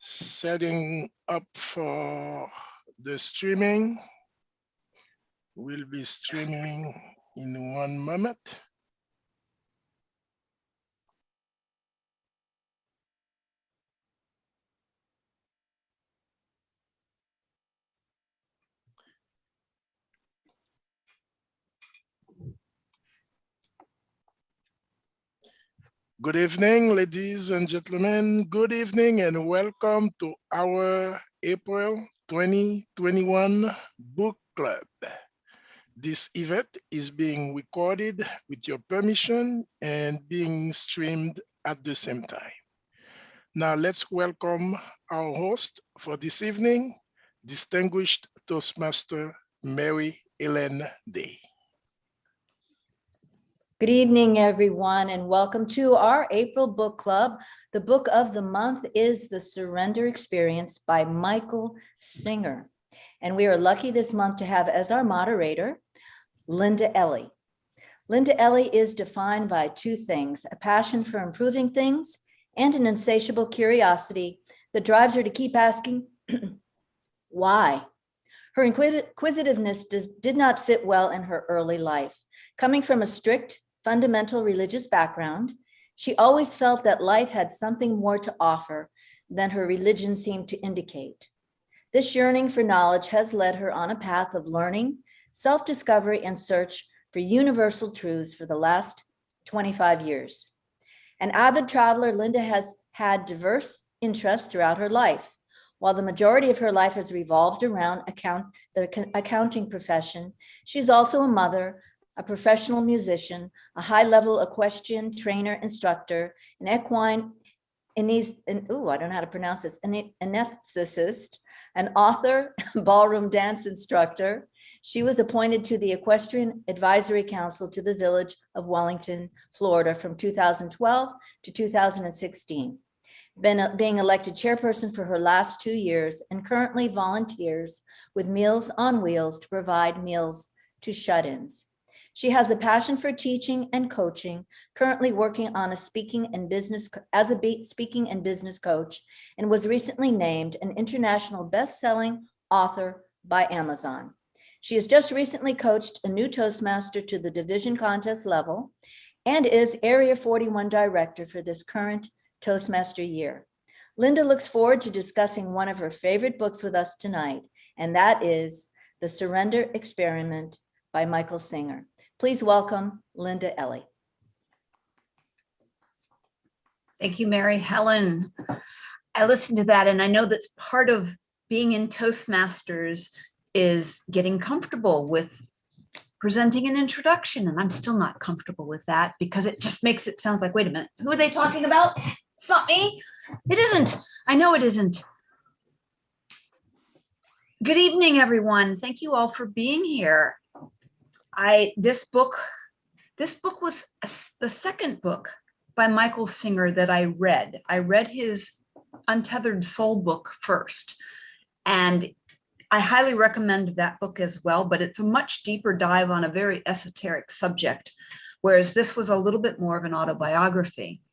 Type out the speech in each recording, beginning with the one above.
Setting up for the streaming. We'll be streaming in 1 moment. Good evening, ladies and gentlemen. Good evening and welcome to our April 2021 book club. This event is being recorded with your permission and being streamed at the same time. Now let's welcome our host for this evening, distinguished Toastmaster Mary Ellen Day. Good evening, everyone, and welcome to our April book club. The book of the month is The Surrender Experience by Michael Singer. And we are lucky this month to have as our moderator, Linda Ellie. Linda Ellie is defined by two things: a passion for improving things and an insatiable curiosity that drives her to keep asking, why? Her inquisitiveness did not sit well in her early life. Coming from a strict, fundamental religious background, she always felt that life had something more to offer than her religion seemed to indicate. This yearning for knowledge has led her on a path of learning, self-discovery, and search for universal truths for the last 25 years. An avid traveler, Linda has had diverse interests throughout her life. While the majority of her life has revolved around the accounting profession, she's also a mother, a professional musician, a high-level equestrian trainer, instructor, an equine, I don't know how to pronounce this, anesthetist, an author, ballroom dance instructor. She was appointed to the Equestrian Advisory Council to the Village of Wellington, Florida from 2012 to 2016. Being elected chairperson for her last 2 years and currently volunteers with Meals on Wheels to provide meals to shut-ins. She has a passion for teaching and coaching, currently working on speaking and business coach, and was recently named an international best-selling author by Amazon. She has just recently coached a new Toastmaster to the division contest level and is Area 41 director for this current Toastmaster year. Linda looks forward to discussing one of her favorite books with us tonight, and that is The Surrender Experiment by Michael Singer. Please welcome Linda Ellie. Thank you, Mary Helen. I listened to that, and I know that's part of being in Toastmasters is getting comfortable with presenting an introduction, and I'm still not comfortable with that because it just makes it sound like, wait a minute, who are they talking about? It's not me. It isn't. I know it isn't. Good evening, everyone. Thank you all for being here. This book was the second book by Michael Singer that I read. I read his Untethered Soul book first, and I highly recommend that book as well, but it's a much deeper dive on a very esoteric subject, whereas this was a little bit more of an autobiography.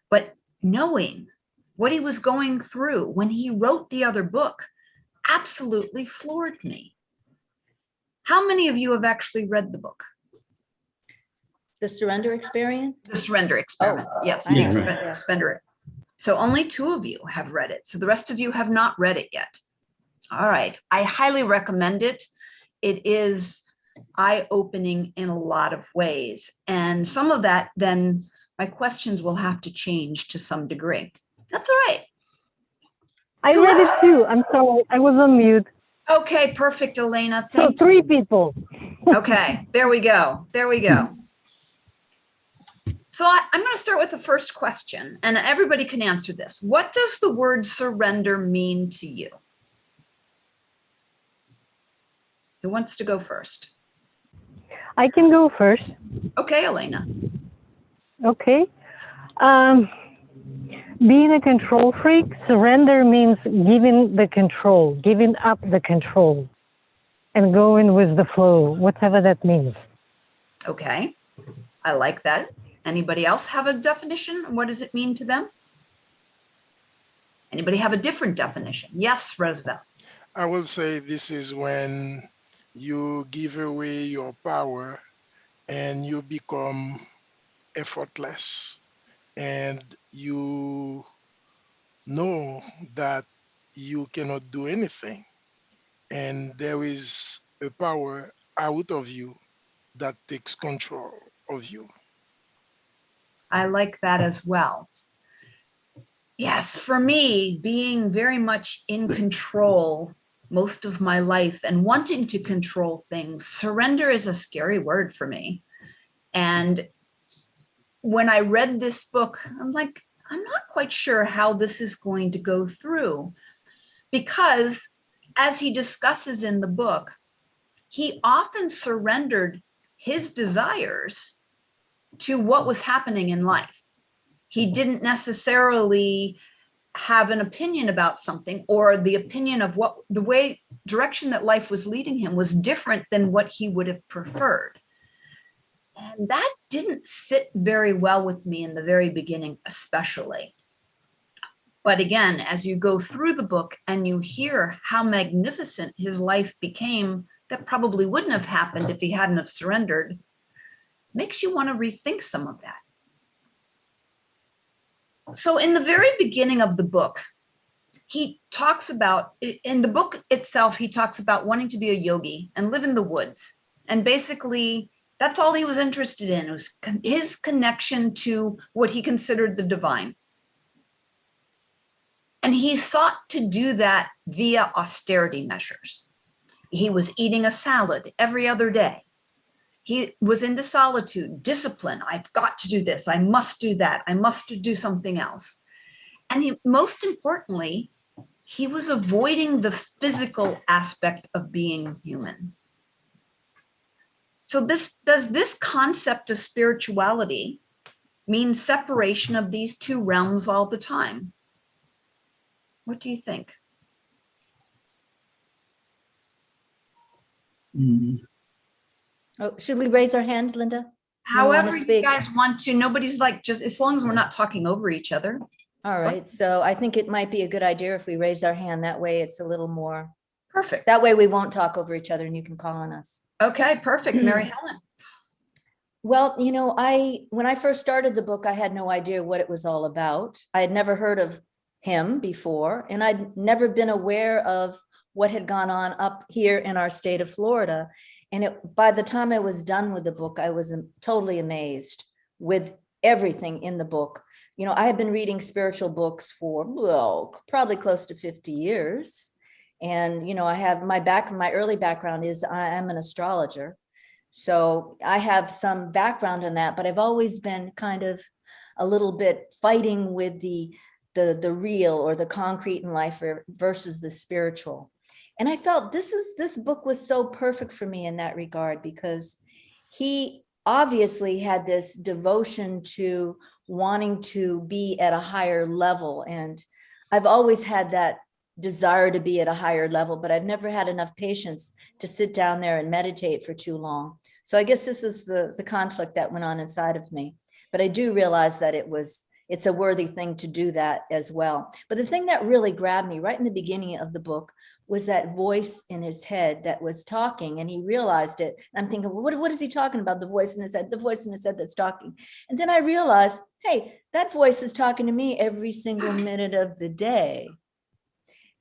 But knowing what he was going through when he wrote the other book absolutely floored me. How many of you have actually read the book? The Surrender Experience? The Surrender Experiment, yes. Surrender. So only 2 of you have read it. So the rest of you have not read it yet. All right, I highly recommend it. It is eye-opening in a lot of ways. And some of that, then my questions will have to change to some degree. That's all right. I read it too. I'm sorry, I was on mute. Okay, perfect, Elena. Thank you. So 3 people. Okay, there we go. There we go. So I'm going to start with the first question, and everybody can answer this. What does the word surrender mean to you? Who wants to go first? I can go first. Okay, Elena. Okay. Being a control freak, surrender means giving the control, giving up the control, and going with the flow, whatever that means. Okay, I like that. Anybody else have a definition? What does it mean to them? Anybody have a different definition? Yes, Roosevelt. I will say this is when you give away your power and you become effortless, and you know that you cannot do anything, and there is a power out of you that takes control of you. I like that as well. Yes, for me, being very much in control most of my life and wanting to control things, surrender is a scary word for me. And when I read this book, I'm like, I'm not quite sure how this is going to go through, because as he discusses in the book, he often surrendered his desires to what was happening in life. He didn't necessarily have an opinion about something, or the opinion of what the way direction that life was leading him was different than what he would have preferred. And that didn't sit very well with me in the very beginning, especially. But again, as you go through the book and you hear how magnificent his life became, that probably wouldn't have happened if he hadn't have surrendered, makes you want to rethink some of that. So in the very beginning of the book, he talks about, in the book itself, he talks about wanting to be a yogi and live in the woods. And basically, that's all he was interested in, was his connection to what he considered the divine. And he sought to do that via austerity measures. He was eating a salad every other day. He was into solitude, discipline. I've got to do this. I must do that. I must do something else. And he, most importantly, he was avoiding the physical aspect of being human. So does this concept of spirituality mean separation of these two realms all the time? What do you think? Oh, should we raise our hand, Linda? However you guys want to. Nobody's like, just as long as we're not talking over each other. All right, so I think it might be a good idea if we raise our hand. That way it's a little more. Perfect. That way we won't talk over each other and you can call on us. Okay, perfect. Mary Helen. Well, you know, when I first started the book, I had no idea what it was all about. I had never heard of him before, and I'd never been aware of what had gone on up here in our state of Florida. And by the time I was done with the book, I was totally amazed with everything in the book. You know, I had been reading spiritual books for, well, probably close to 50 years. And, you know, I have my early background is I'm an astrologer. So I have some background in that, but I've always been kind of a little bit fighting with the real or the concrete in life versus the spiritual. And I felt this book was so perfect for me in that regard, because he obviously had this devotion to wanting to be at a higher level. And I've always had that desire to be at a higher level, but I've never had enough patience to sit down there and meditate for too long. So I guess this is the conflict that went on inside of me. But I do realize that it's a worthy thing to do that as well. But the thing that really grabbed me right in the beginning of the book was that voice in his head that was talking, and he realized it. And I'm thinking, well, what is he talking about? The voice in his head, the voice in his head that's talking. And then I realized, hey, that voice is talking to me every single minute of the day.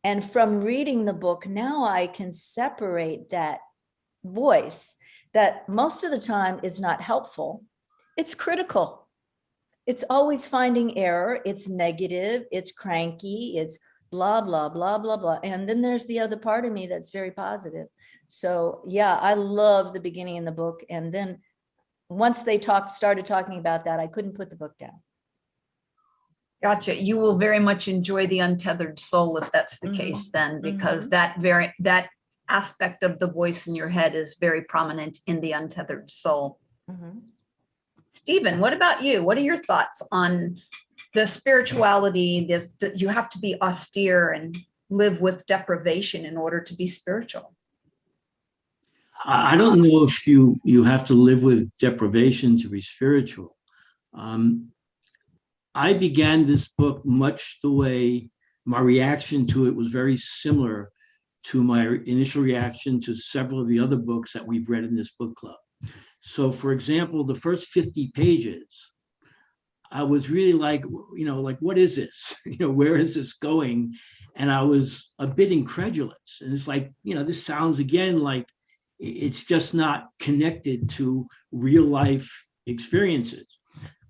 And from reading the book, now I can separate that voice that most of the time is not helpful. It's critical. It's always finding error. It's negative. It's cranky. It's blah, blah, blah, blah, blah. And then there's the other part of me that's very positive. So yeah, I love the beginning in the book. And then once they started talking about that, I couldn't put the book down. Gotcha. You will very much enjoy the untethered soul if that's the case then, because that aspect of the voice in your head is very prominent in the untethered soul. Stephen, what about you? What are your thoughts on the spirituality, that you have to be austere and live with deprivation in order to be spiritual? I don't know if you have to live with deprivation to be spiritual. I began this book much the way my reaction to it was very similar to my initial reaction to several of the other books that we've read in this book club. So for example, the first 50 pages, I was really like, what is this? Where is this going? And I was a bit incredulous. And it's like, this sounds again like it's just not connected to real life experiences.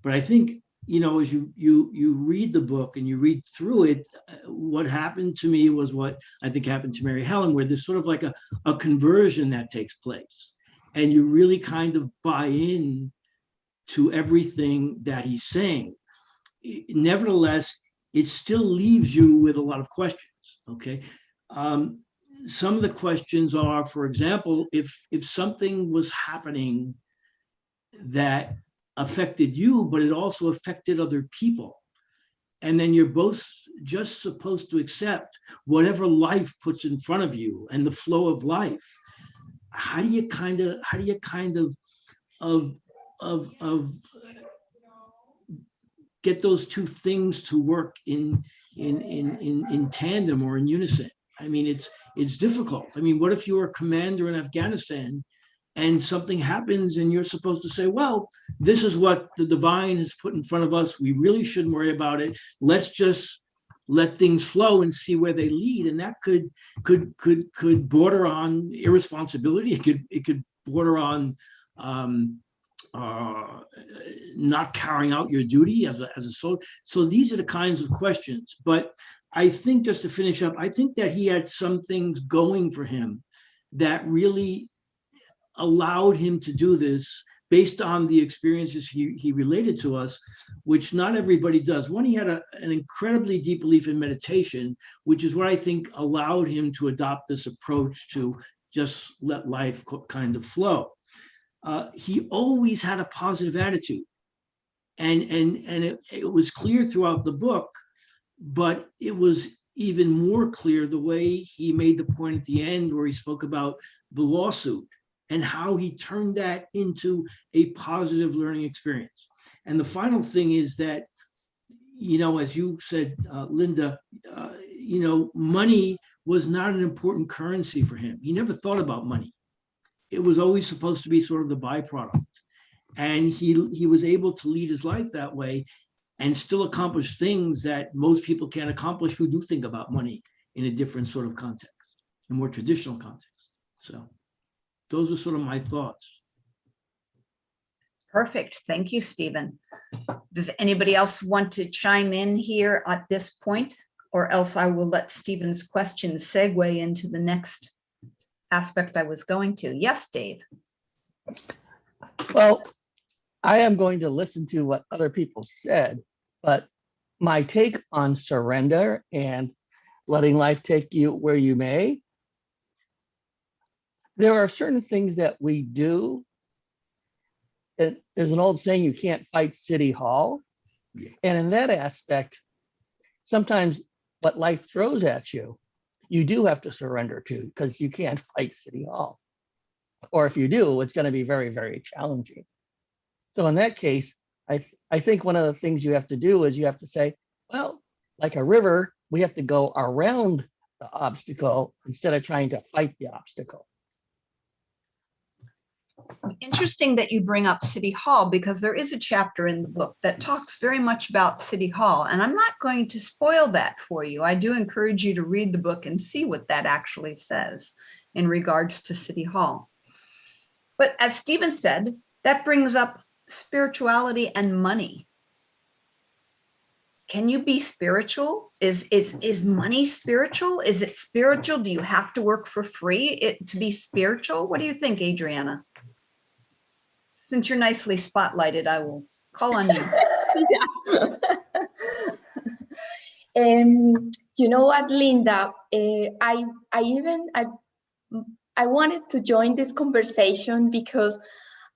But I think, as you read the book and you read through it, what happened to me was what I think happened to Mary Helen, where there's sort of like a conversion that takes place. And you really kind of buy in to everything that he's saying. Nevertheless, it still leaves you with a lot of questions, okay? Some of the questions are, for example, if something was happening that affected you, but it also affected other people, and then you're both just supposed to accept whatever life puts in front of you and the flow of life, how do you kind of get those two things to work in tandem or in unison? I mean, it's difficult. I mean, what if you're a commander in Afghanistan and something happens and you're supposed to say, well, this is what the divine has put in front of us. We really shouldn't worry about it. Let's just let things flow and see where they lead. And that could border on irresponsibility. It could border on not carrying out your duty as a soldier. So these are the kinds of questions. But I think, just to finish up, I think that he had some things going for him that really allowed him to do this based on the experiences he related to us, which not everybody does. One, he had an incredibly deep belief in meditation, which is what I think allowed him to adopt this approach to just let life kind of flow. He always had a positive attitude, and it was clear throughout the book, but it was even more clear the way he made the point at the end where he spoke about the lawsuit and how he turned that into a positive learning experience. And the final thing is that, as you said, Linda, money was not an important currency for him. He never thought about money. It was always supposed to be sort of the byproduct. And he was able to lead his life that way and still accomplish things that most people can't accomplish who do think about money in a different sort of context, a more traditional context. So those are sort of my thoughts. Perfect. Thank you, Stephen. Does anybody else want to chime in here at this point? Or else I will let Stephen's question segue into the next aspect I was going to. Yes, Dave. Well, I am going to listen to what other people said, but my take on surrender and letting life take you where you may, there are certain things that we do. There's an old saying, you can't fight City Hall. Yeah. And in that aspect, sometimes what life throws at you, you do have to surrender to, because you can't fight City Hall. Or if you do, it's going to be very, very challenging. So in that case, I think one of the things you have to do is you have to say, well, like a river, we have to go around the obstacle instead of trying to fight the obstacle. Interesting that you bring up City Hall, because there is a chapter in the book that talks very much about City Hall, and I'm not going to spoil that for you. I do encourage you to read the book and see what that actually says in regards to City Hall. But as Stephen said, that brings up spirituality and money. Can you be spiritual? Is money spiritual? Is it spiritual? Do you have to work for free to be spiritual? What do you think, Adriana? Since you're nicely spotlighted, I will call on you. You know what, Linda? I wanted to join this conversation because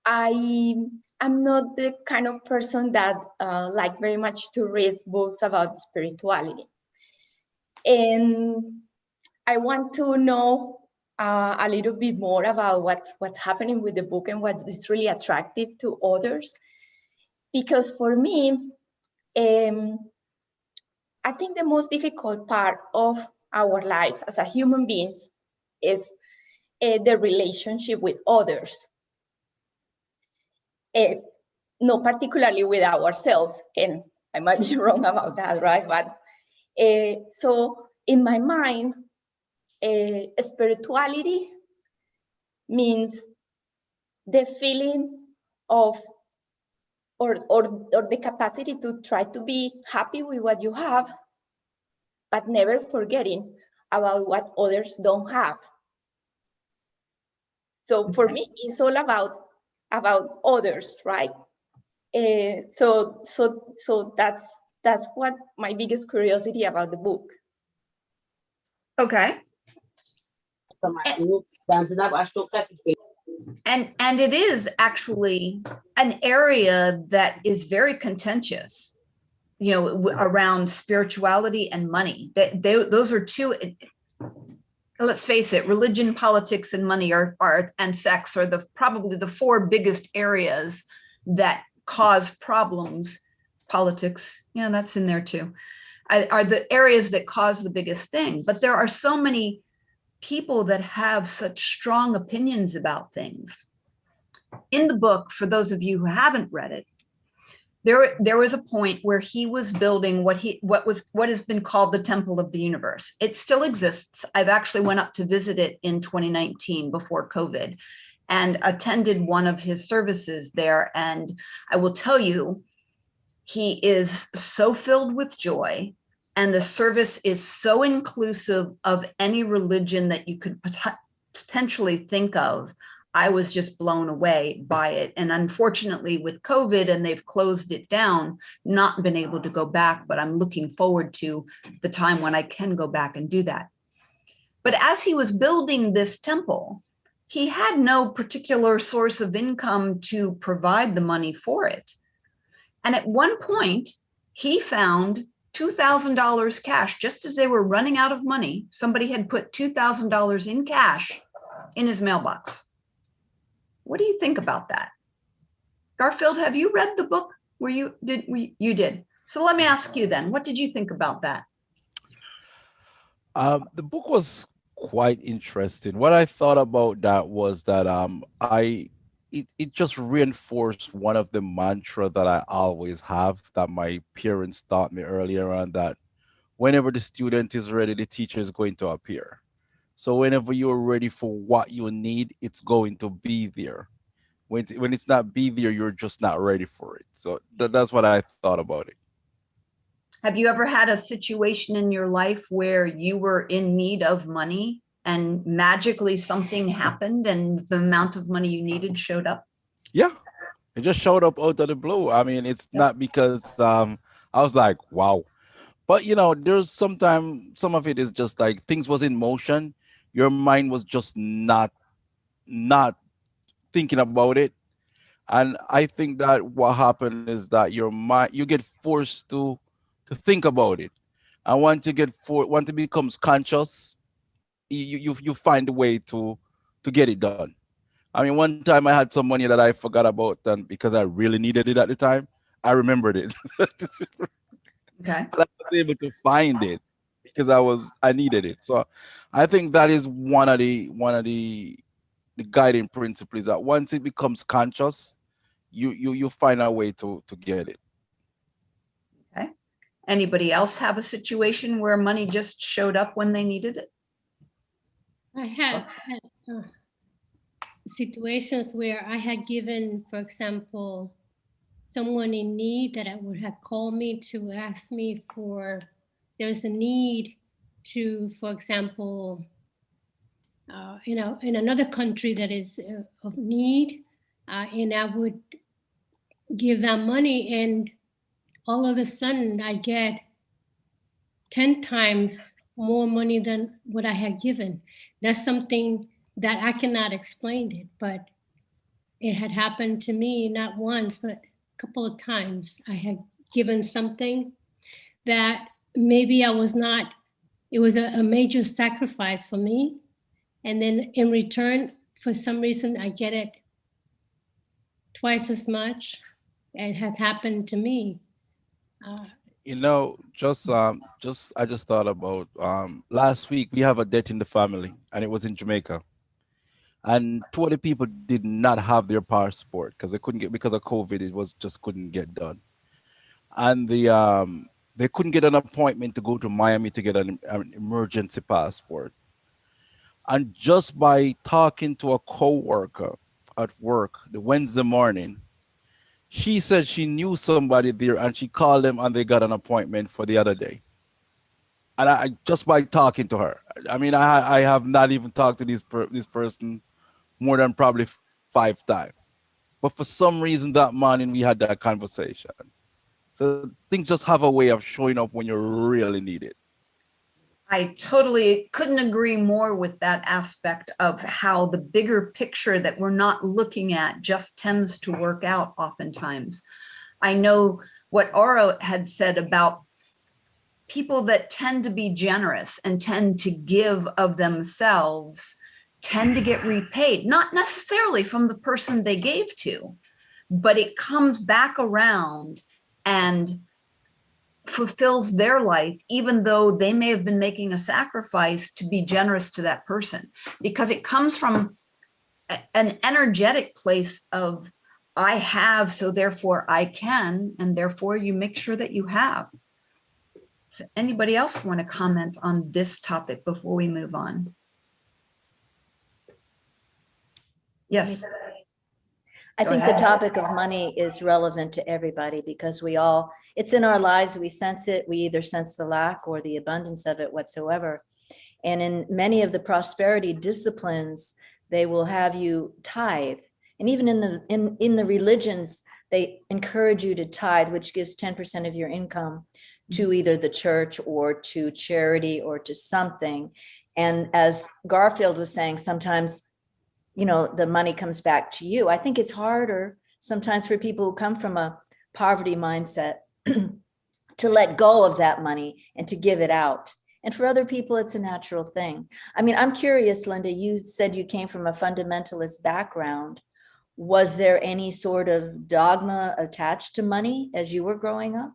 I'm not the kind of person that like very much to read books about spirituality. And I want to know a little bit more about what's happening with the book and what is really attractive to others. Because for me, I think the most difficult part of our life as a human beings is the relationship with others, not particularly with ourselves. And I might be wrong about that, right? But so in my mind, spirituality means the feeling of or the capacity to try to be happy with what you have, but never forgetting about what others don't have. So for me, it's all about others, right? So that's what my biggest curiosity about the book. Okay. And it is actually an area that is very contentious, you know, around spirituality and money. Those are two, let's face it, religion, politics, and money are and sex are probably the four biggest areas that cause problems. Politics, yeah, that's in there too, are the areas that cause the biggest thing. But there are so many people that have such strong opinions about things. In the book, for those of you who haven't read it, there was a point where he was building what has been called the Temple of the Universe. It still exists. I've actually went up to visit it in 2019 before COVID and attended one of his services there. And I will tell you, he is so filled with joy, and the service is so inclusive of any religion that you could potentially think of. I was just blown away by it. And unfortunately with COVID and they've closed it down, not been able to go back, but I'm looking forward to the time when I can go back and do that. But as he was building this temple, he had no particular source of income to provide the money for it. And at one point he found $2,000 cash, just as they were running out of money. Somebody had put $2,000 in cash in his mailbox. What do you think about that? Garfield, have you read the book where you did? So let me ask you then, what did you think about that? The book was quite interesting. What I thought about that was that it just reinforced one of the mantra that I always have, that my parents taught me earlier on, that whenever the student is ready, the teacher is going to appear. So whenever you're ready for what you need, it's going to be there. When it's not be there, you're just not ready for it. So that's what I thought about it. Have you ever had a situation in your life where you were in need of money and magically something happened and the amount of money you needed showed up? Yeah, it just showed up out of the blue. I mean, it's not because I was like, wow. But there's sometimes some of it is just like things was in motion. Your mind was just not thinking about it. And I think that what happened is that your mind, you get forced to think about it. And once it becomes conscious, you find a way to get it done. I mean, one time I had some money that I forgot about, and because I really needed it at the time, I remembered it. Okay. And I was able to find it because I needed it. So I think that is one of the guiding principles, that once it becomes conscious, you find a way to get it. Okay. Anybody else have a situation where money just showed up when they needed it? I had situations where I had given, for example, someone in need that I would have called me to ask me for, there's a need to, for example, in another country that is of need, and I would give them money, and all of a sudden I get 10 times more money than what I had given. That's something that I cannot explain it, but it had happened to me not once, but a couple of times. I had given something that maybe it was a major sacrifice for me. And then in return, for some reason, I get it twice as much. It has happened to me. I just thought about last week we have a death in the family, and it was in Jamaica. And two of the people did not have their passport because they couldn't get because of COVID. It was just couldn't get done, and they couldn't get an appointment to go to Miami to get an emergency passport. And just by talking to a coworker at work the Wednesday morning, she said she knew somebody there, and she called them and they got an appointment for the other day. And I just by talking to her, I mean, I have not even talked to this person more than probably 5 times. But for some reason that morning we had that conversation. So things just have a way of showing up when you really need it. I totally couldn't agree more with that aspect of how the bigger picture that we're not looking at just tends to work out oftentimes. I know what Oro had said about people that tend to be generous and tend to give of themselves tend to get repaid, not necessarily from the person they gave to, but it comes back around and fulfills their life, even though they may have been making a sacrifice to be generous to that person, because it comes from an energetic place of I have, so therefore I can, and therefore you make sure that you have. Does anybody else want to comment on this topic before we move on? Yes. I Go think ahead. the topic of money is relevant to everybody because it's in our lives, we sense it, we either sense the lack or the abundance of it whatsoever. And in many of the prosperity disciplines, they will have you tithe. And even in the religions, they encourage you to tithe, which gives 10% of your income to either the church or to charity or to something. And as Garfield was saying, sometimes the money comes back to you. I think it's harder sometimes for people who come from a poverty mindset to let go of that money and to give it out. And for other people, it's a natural thing. I mean, I'm curious, Linda, you said you came from a fundamentalist background. Was there any sort of dogma attached to money as you were growing up?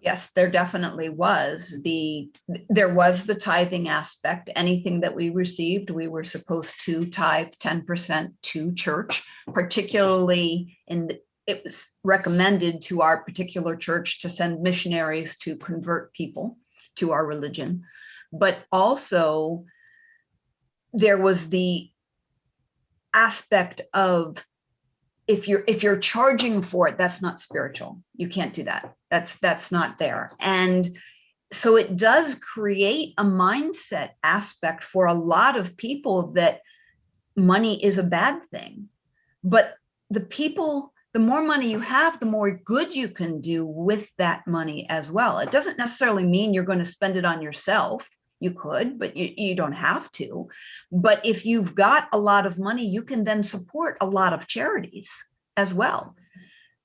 Yes, there definitely was. There was the tithing aspect. Anything that we received, we were supposed to tithe 10% to church, particularly it was recommended to our particular church to send missionaries to convert people to our religion. But also there was the aspect of if you're charging for it, that's not spiritual. You can't do that. That's not there. And so it does create a mindset aspect for a lot of people that money is a bad thing. But the more money you have, the more good you can do with that money as well. It doesn't necessarily mean you're going to spend it on yourself. You could, but you don't have to. But if you've got a lot of money, you can then support a lot of charities as well.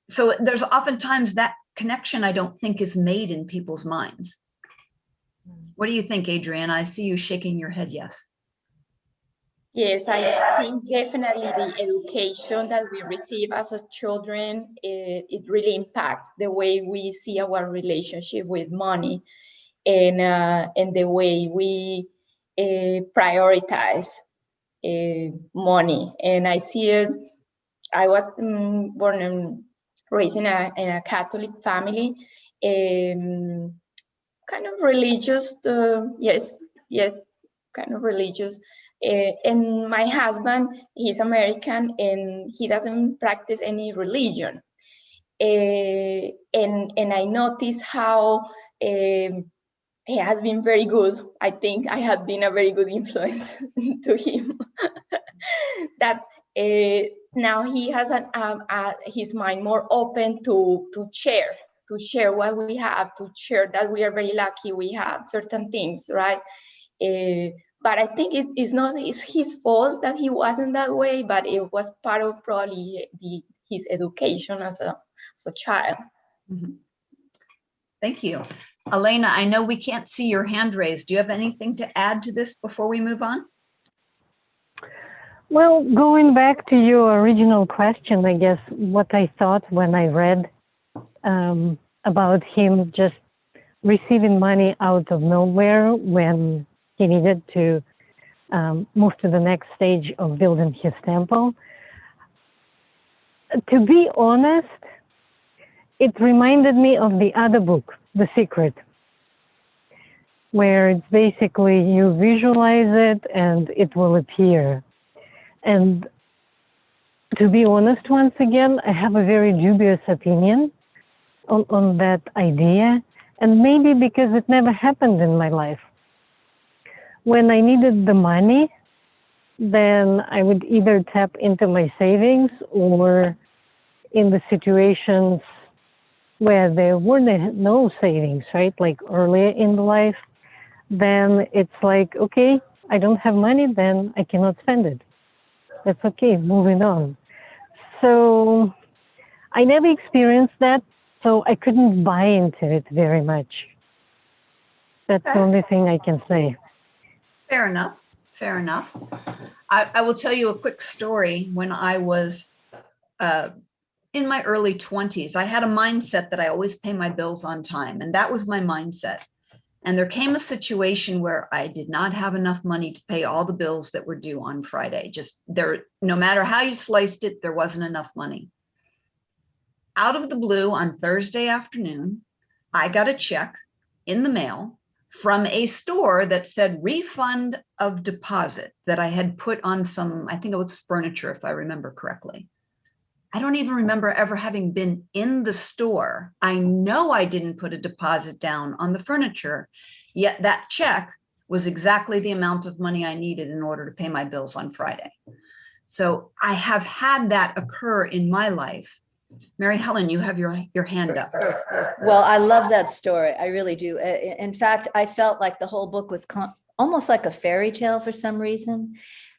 So there's oftentimes that connection I don't think is made in people's minds. What do you think, Adrienne? I see you shaking your head, yes. Yes, I think definitely the education that we receive as a children, it really impacts the way we see our relationship with money and the way we prioritize money. And I see it, I was born and raised in a Catholic family, kind of religious, yes, kind of religious. And my husband, he's American and he doesn't practice any religion. And I notice how he has been very good. I think I have been a very good influence to him. That now he has his mind more open to share what we have, to share that we are very lucky we have certain things, right? But I think it's not his fault that he wasn't that way, but it was part of probably his education as a child. Mm-hmm. Thank you. Elena, I know we can't see your hand raised. Do you have anything to add to this before we move on? Well, going back to your original question, I guess what I thought when I read about him just receiving money out of nowhere when he needed to move to the next stage of building his temple. To be honest, it reminded me of the other book, The Secret, where it's basically you visualize it and it will appear. And to be honest, once again, I have a very dubious opinion on that idea, and maybe because it never happened in my life. When I needed the money, then I would either tap into my savings, or in the situations where there were no savings, right? Like earlier in life, then it's like, okay, I don't have money, then I cannot spend it. That's okay, moving on. So I never experienced that, so I couldn't buy into it very much. That's the only thing I can say. Fair enough. Fair enough. I will tell you a quick story. When I was in my early 20s, I had a mindset that I always pay my bills on time, and that was my mindset. And there came a situation where I did not have enough money to pay all the bills that were due on Friday. Just there, no matter how you sliced it, there wasn't enough money. Out of the blue, on Thursday afternoon, I got a check in the mail from a store that said refund of deposit that I had put on some, I think it was furniture, if I remember correctly. I don't even remember ever having been in the store. I know I didn't put a deposit down on the furniture, yet that check was exactly the amount of money I needed in order to pay my bills on Friday. So I have had that occur in my life. Mary Helen, you have your hand up. Well, I love that story. I really do. In fact, I felt like the whole book was almost like a fairy tale for some reason.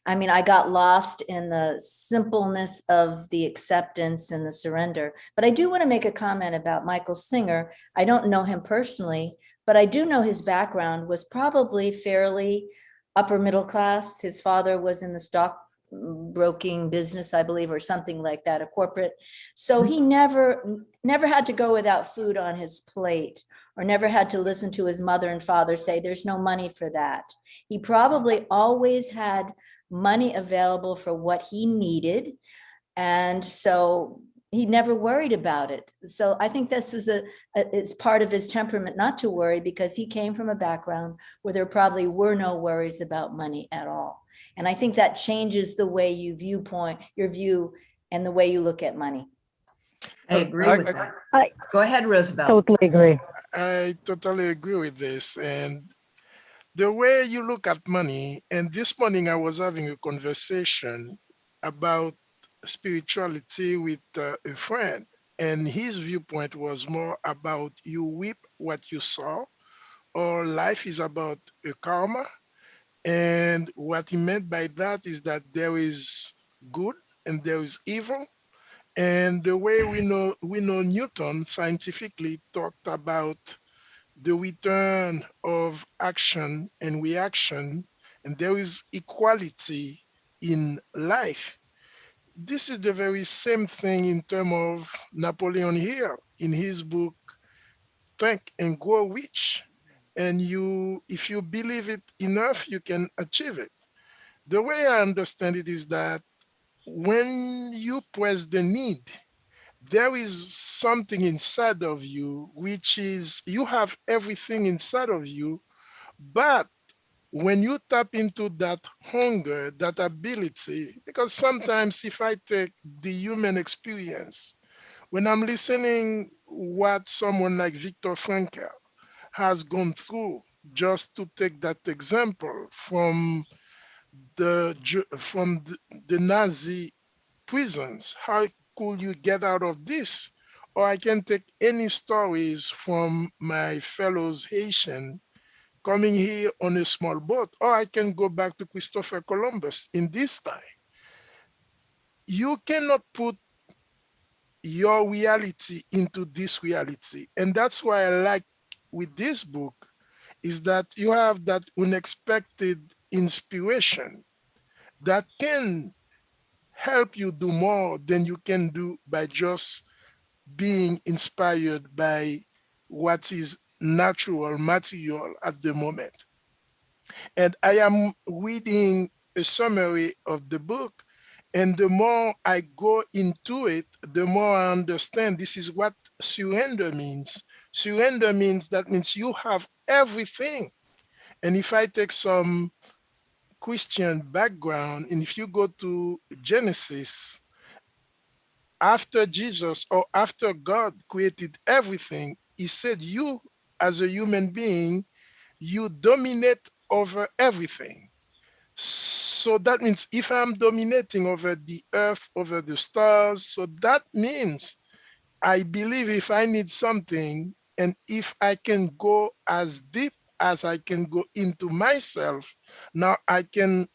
I mean, I got lost in the simpleness of the acceptance and the surrender. But I do want to make a comment about Michael Singer. I don't know him personally, but I do know his background was probably fairly upper middle class. His father was in the stockbroking business, I believe, or something like that, a corporate. So he never had to go without food on his plate, or never had to listen to his mother and father say, there's no money for that. He probably always had money available for what he needed. And so he never worried about it. So I think this is it's part of his temperament not to worry, because he came from a background where there probably were no worries about money at all. And I think that changes the way you your view and the way you look at money. I agree with that. Go ahead, Roosevelt. Totally agree. I totally agree with this. And the way you look at money, and this morning I was having a conversation about spirituality with a friend, and his viewpoint was more about you reap what you sow, or life is about a karma. And what he meant by that is that there is good and there is evil. And the way we know Newton scientifically talked about the return of action and reaction, and there is equality in life. This is the very same thing in terms of Napoleon Hill in his book, Think and Grow Rich. And if you believe it enough, you can achieve it. The way I understand it is that when you press the need, there is something inside of you, which is you have everything inside of you, but when you tap into that hunger, that ability, because sometimes if I take the human experience, when I'm listening what someone like Viktor Frankl has gone through, just to take that example from the Nazi prisons, how could you get out of this? Or I can take any stories from my fellows Haitian coming here on a small boat, or I can go back to Christopher Columbus in this time. You cannot put your reality into this reality. And that's why I like with this book is that you have that unexpected inspiration that can help you do more than you can do by just being inspired by what is natural material at the moment. And I am reading a summary of the book. And the more I go into it, the more I understand this is what surrender means. Surrender means that means you have everything. And if I take some Christian background, and if you go to Genesis, after Jesus or after God created everything, he said, you as a human being, you dominate over everything. So that means if I'm dominating over the earth, over the stars, so that means I believe if I need something and if I can go as deep as I can go into myself, now I can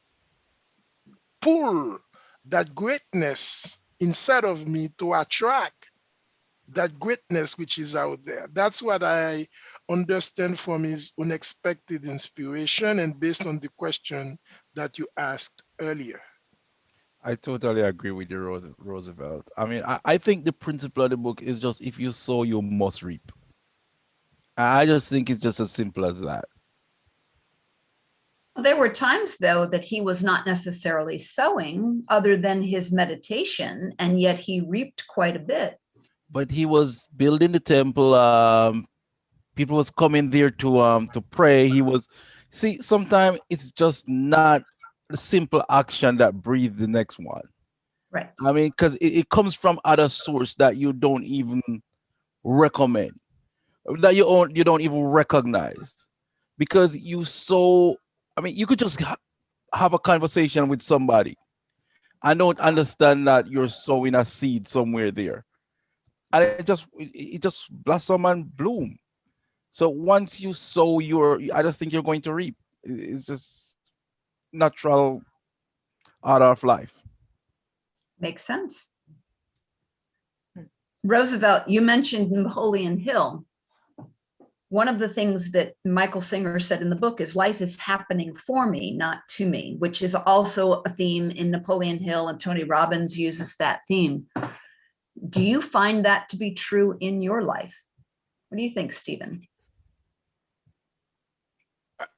pull that greatness inside of me to attract that greatness which is out there. That's what I understand from his unexpected inspiration and based on the question that you asked earlier. I totally agree with you, Roosevelt. I mean, I think the principle of the book is just if you sow, you must reap. I just think it's just as simple as that. There were times, though, that he was not necessarily sowing other than his meditation, and yet he reaped quite a bit. But he was building the temple. People was coming there to pray. He was, see, sometimes it's just not a simple action that breathe the next one. Right. I mean, because it comes from other source that you don't even recommend, that you don't even recognize, because you so. I mean, you could just have a conversation with somebody. I don't understand that you're sowing a seed somewhere there, and it just blossom and bloom. So once you sow I just think you're going to reap. It's just natural out of life. Makes sense. Roosevelt, you mentioned Napoleon Hill. One of the things that Michael Singer said in the book is life is happening for me, not to me, which is also a theme in Napoleon Hill, and Tony Robbins uses that theme. Do you find that to be true in your life? What do you think, Stephen?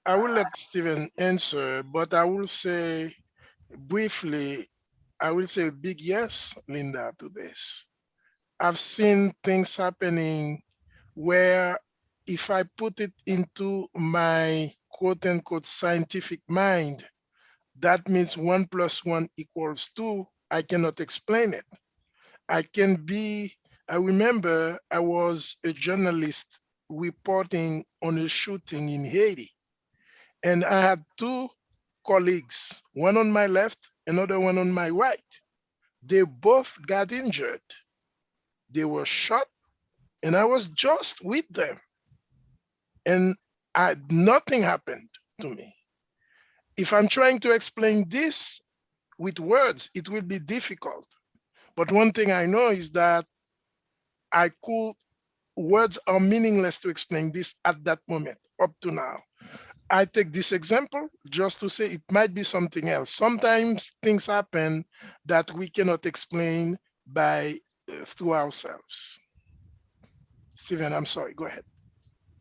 I will let Stephen answer, but I will say briefly, I will say a big yes, Linda, to this. I've seen things happening where if I put it into my quote unquote scientific mind, that means 1 + 1 = 2. I cannot explain it. I can be, I remember I was a journalist reporting on a shooting in Haiti, and I had two colleagues, one on my left, another one on my right. They both got injured. They were shot, and I was just with them. And nothing happened to me. If I'm trying to explain this with words, it will be difficult. But one thing I know is that words are meaningless to explain this at that moment, up to now. I take this example just to say it might be something else. Sometimes things happen that we cannot explain through ourselves. Stephen, I'm sorry, go ahead.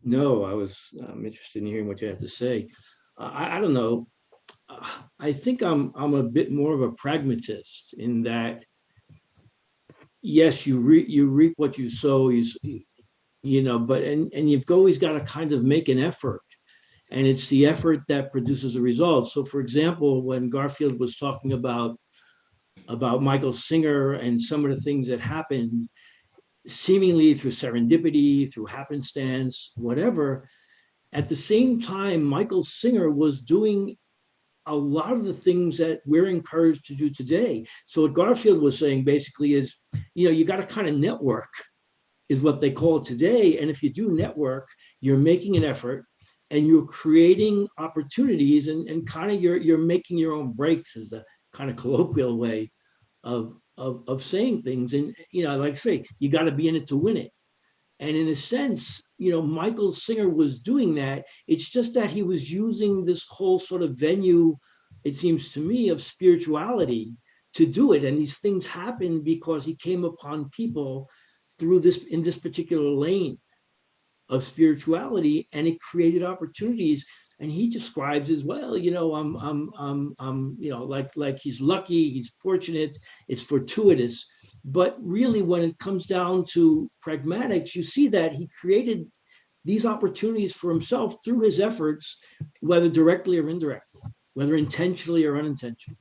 No, I'm interested in hearing what you have to say. I don't know. I think I'm a bit more of a pragmatist in that, yes, you reap what you sow, but you've always got to kind of make an effort, and it's the effort that produces a result. So, for example, when Garfield was talking about Michael Singer and some of the things that happened, seemingly through serendipity, through happenstance, whatever, at the same time, Michael Singer was doing a lot of the things that we're encouraged to do today. So what Garfield was saying basically is, you got to kind of network, is what they call it today. And if you do network, you're making an effort and you're creating opportunities, and kind of you're making your own breaks, is the kind of colloquial way of saying things. And, like I say, you got to be in it to win it. And in a sense, Michael Singer was doing that. It's just that he was using this whole sort of venue, it seems to me, of spirituality to do it. And these things happened because he came upon people in this particular lane of spirituality, and it created opportunities. And he describes as well, you know, you know, like he's lucky, he's fortunate, it's fortuitous. But really, when it comes down to pragmatics, you see that he created these opportunities for himself through his efforts, whether directly or indirectly, whether intentionally or unintentionally.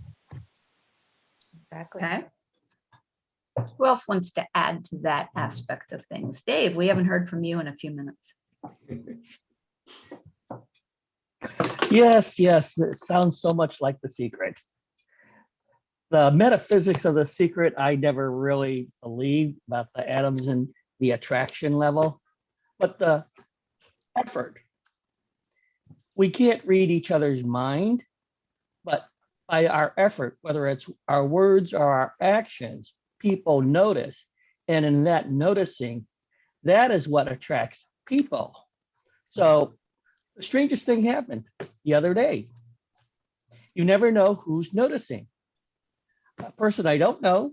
Exactly. Okay. Who else wants to add to that aspect of things? Dave, we haven't heard from you in a few minutes. Yes, it sounds so much like The Secret. The metaphysics of The Secret, I never really believed about the atoms and the attraction level, but the effort. We can't read each other's mind, but by our effort, whether it's our words or our actions, people notice. And in that noticing, that is what attracts people. So the strangest thing happened the other day. You never know who's noticing. A person I don't know,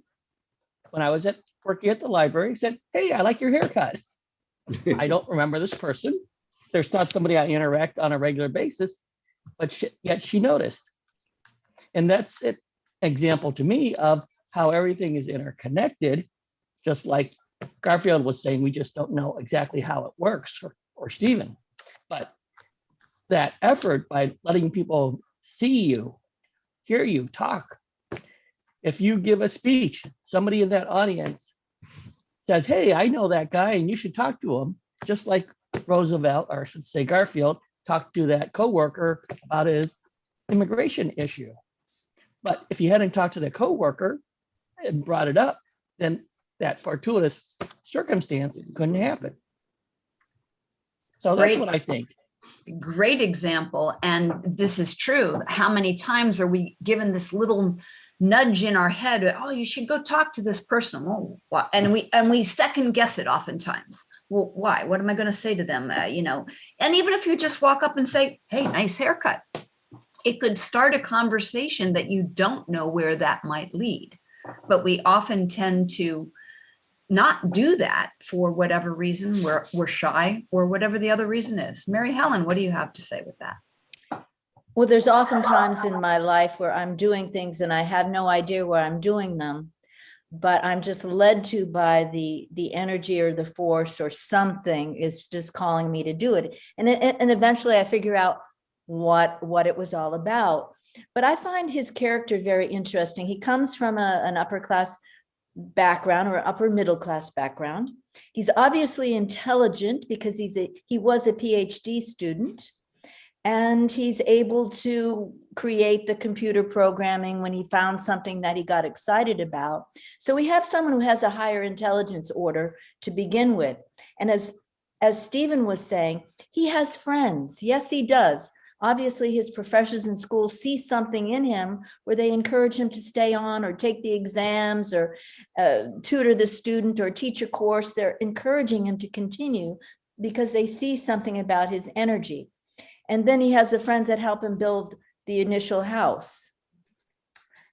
when I was working at the library, said, "Hey, I like your haircut." I don't remember this person. There's not somebody I interact on a regular basis, but yet she noticed. And that's an example to me of how everything is interconnected, just like Garfield was saying, we just don't know exactly how it works, or Stephen. But that effort by letting people see you, hear you, talk. If you give a speech, somebody in that audience says, "Hey, I know that guy and you should talk to him," just like Roosevelt, or I should say Garfield, talked to that coworker about his immigration issue. But if you hadn't talked to the coworker and brought it up, then that fortuitous circumstance couldn't happen. So that's what I think. Great example. And this is true. How many times are we given this little nudge in our head? Oh, you should go talk to this person. Well, and we second guess it oftentimes. Well, why? What am I going to say to them? You know, and even if you just walk up and say, "Hey, nice haircut," it could start a conversation that you don't know where that might lead. But we often tend to not do that for whatever reason. We're shy, or whatever the other reason is. Mary Helen, what do you have to say with that? Well, there's often times in my life where I'm doing things and I have no idea where I'm doing them, but I'm just led to by the energy or the force or something is just calling me to do it. And eventually I figure out what it was all about. But I find his character very interesting. He comes from an upper class background or upper middle class background. He's obviously intelligent because he was a PhD student, and he's able to create the computer programming when he found something that he got excited about. So we have someone who has a higher intelligence order to begin with. And as Stephen was saying, he has friends. Yes, he does. Obviously, his professors in school see something in him where they encourage him to stay on or take the exams or tutor the student or teach a course. They're encouraging him to continue because they see something about his energy. And then he has the friends that help him build the initial house.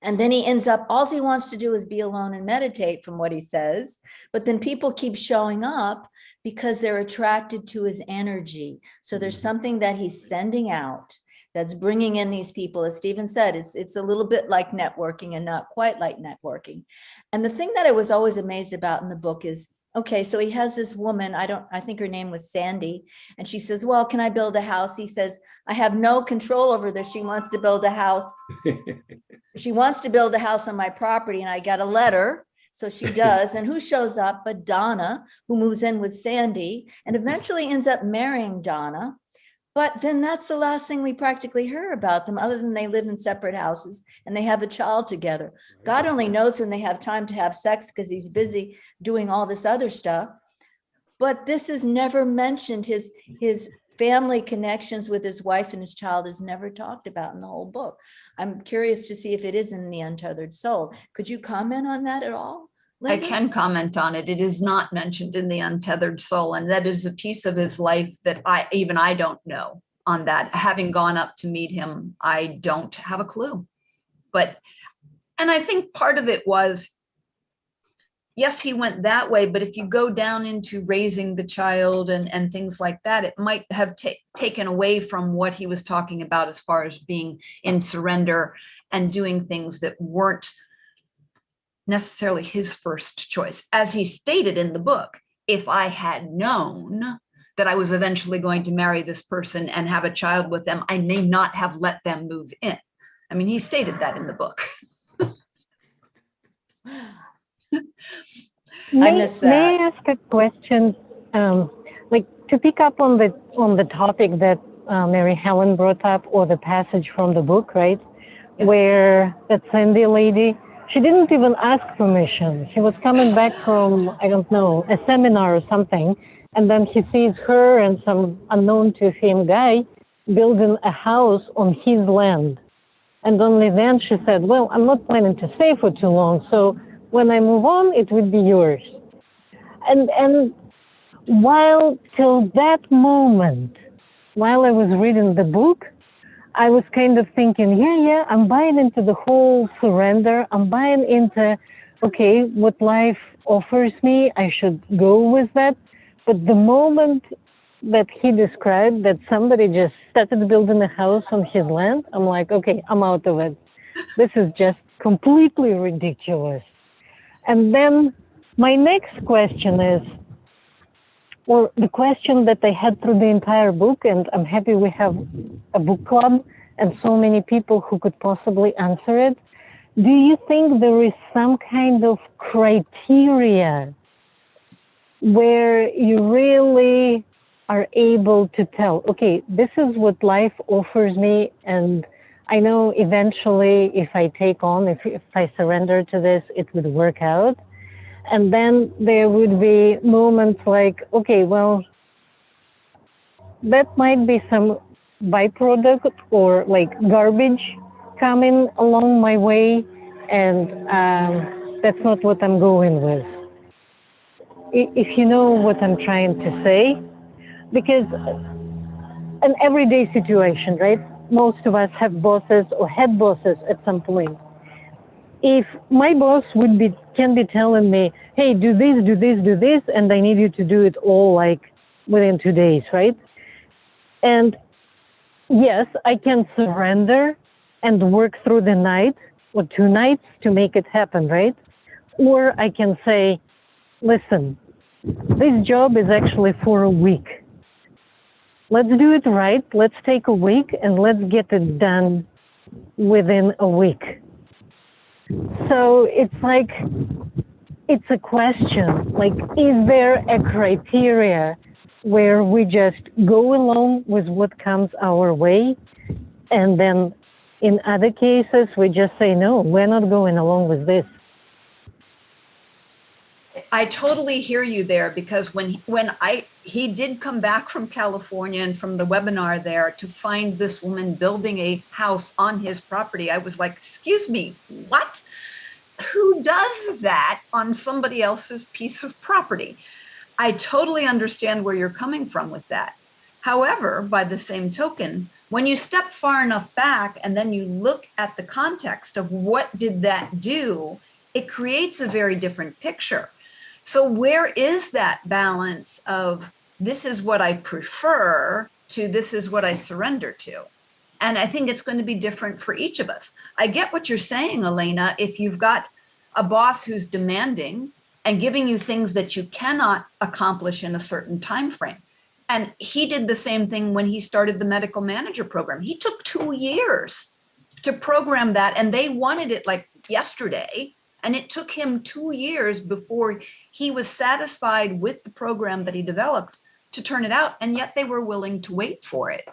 And then he ends up, all he wants to do is be alone and meditate, from what he says. But then people keep showing up because they're attracted to his energy. So there's something that he's sending out that's bringing in these people. As Stephen said, it's a little bit like networking and not quite like networking. And the thing that I was always amazed about in the book is, okay, so he has this woman, I think her name was Sandy, and she says, "Well, can I build a house?" He says, "I have no control over this. She wants to build a house. She wants to build a house on my property, and I got a letter." So she does. And who shows up but Donna, who moves in with Sandy and eventually ends up marrying Donna. But then that's the last thing we practically hear about them, other than they live in separate houses and they have a child together. God only knows when they have time to have sex because he's busy doing all this other stuff. But this is never mentioned. His family connections with his wife and his child is never talked about in the whole book. I'm curious to see if it is in The Untethered Soul. Could you comment on that at all, Linda? I can comment on it. It is not mentioned in The Untethered Soul, and that is a piece of his life that I don't know on that. Having gone up to meet him, I don't have a clue. And I think part of it was yes, he went that way, but if you go down into raising the child and things like that, it might have taken away from what he was talking about as far as being in surrender and doing things that weren't necessarily his first choice. As he stated in the book, if I had known that I was eventually going to marry this person and have a child with them, I may not have let them move in. I mean, he stated that in the book. miss May that. I ask a question? Like to pick up on the topic that Mary Helen brought up, or the passage from the book, right? Yes. Where that Sandy lady, she didn't even ask permission. She was coming back from, I don't know, a seminar or something, and then he sees her and some unknown to him guy building a house on his land. And only then she said, well, I'm not planning to stay for too long, so when I move on, it would be yours. And while till that moment, while I was reading the book, I was kind of thinking, yeah, I'm buying into the whole surrender. I'm buying into, okay, what life offers me, I should go with that. But the moment that he described that somebody just started building a house on his land, I'm like, okay, I'm out of it. This is just completely ridiculous. And then my next question is, or the question that I had through the entire book, and I'm happy we have a book club and so many people who could possibly answer it. Do you think there is some kind of criteria where you really are able to tell, okay, this is what life offers me, and I know eventually if I take on, if I surrender to this, it would work out? And then there would be moments like, okay, well, that might be some byproduct or like garbage coming along my way, and that's not what I'm going with. If you know what I'm trying to say, because an everyday situation, right? Most of us have bosses or had bosses at some point. If my boss can be telling me, hey, do this, do this, do this, and I need you to do it all like within 2 days, right? And yes, I can surrender and work through the night or 2 nights to make it happen, right? Or I can say, listen, this job is actually for a week. Let's do it right. Let's take a week and let's get it done within a week. So it's like, it's a question, like, is there a criteria where we just go along with what comes our way, and then in other cases we just say, no, we're not going along with this? I totally hear you there, because when he did come back from California and from the webinar there to find this woman building a house on his property, I was like, excuse me, what? Who does that on somebody else's piece of property? I totally understand where you're coming from with that. However, by the same token, when you step far enough back and then you look at the context of what did that do, it creates a very different picture. So where is that balance of this is what I prefer to this is what I surrender to? And I think it's going to be different for each of us. I get what you're saying, Elena. If you've got a boss who's demanding and giving you things that you cannot accomplish in a certain time frame. And he did the same thing when he started the medical manager program. He took 2 years to program that, and they wanted it like yesterday. And it took him 2 years before he was satisfied with the program that he developed to turn it out. And yet they were willing to wait for it.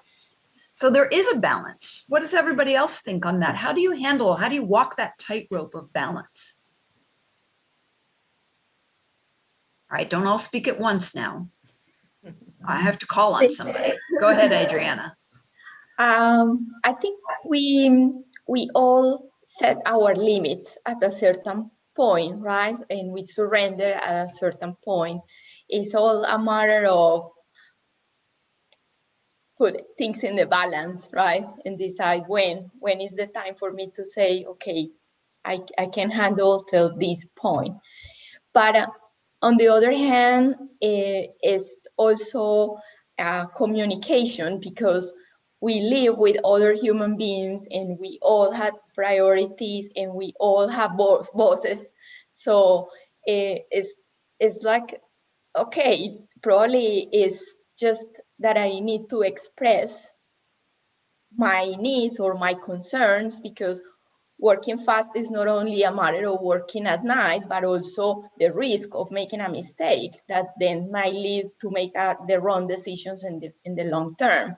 So there is a balance. What does everybody else think on that? How do you walk that tightrope of balance? All right, don't all speak at once now. I have to call on somebody. Go ahead, Adriana. I think we all set our limits at a certain point, right? And we surrender at a certain point. It's all a matter of put things in the balance, right? And decide when is the time for me to say, okay, I can handle till this point. But on the other hand, it's also communication, because we live with other human beings and we all have priorities and we all have bosses. So it's like, okay, probably it's just that I need to express my needs or my concerns, because working fast is not only a matter of working at night, but also the risk of making a mistake that then might lead to make the wrong decisions in the long term.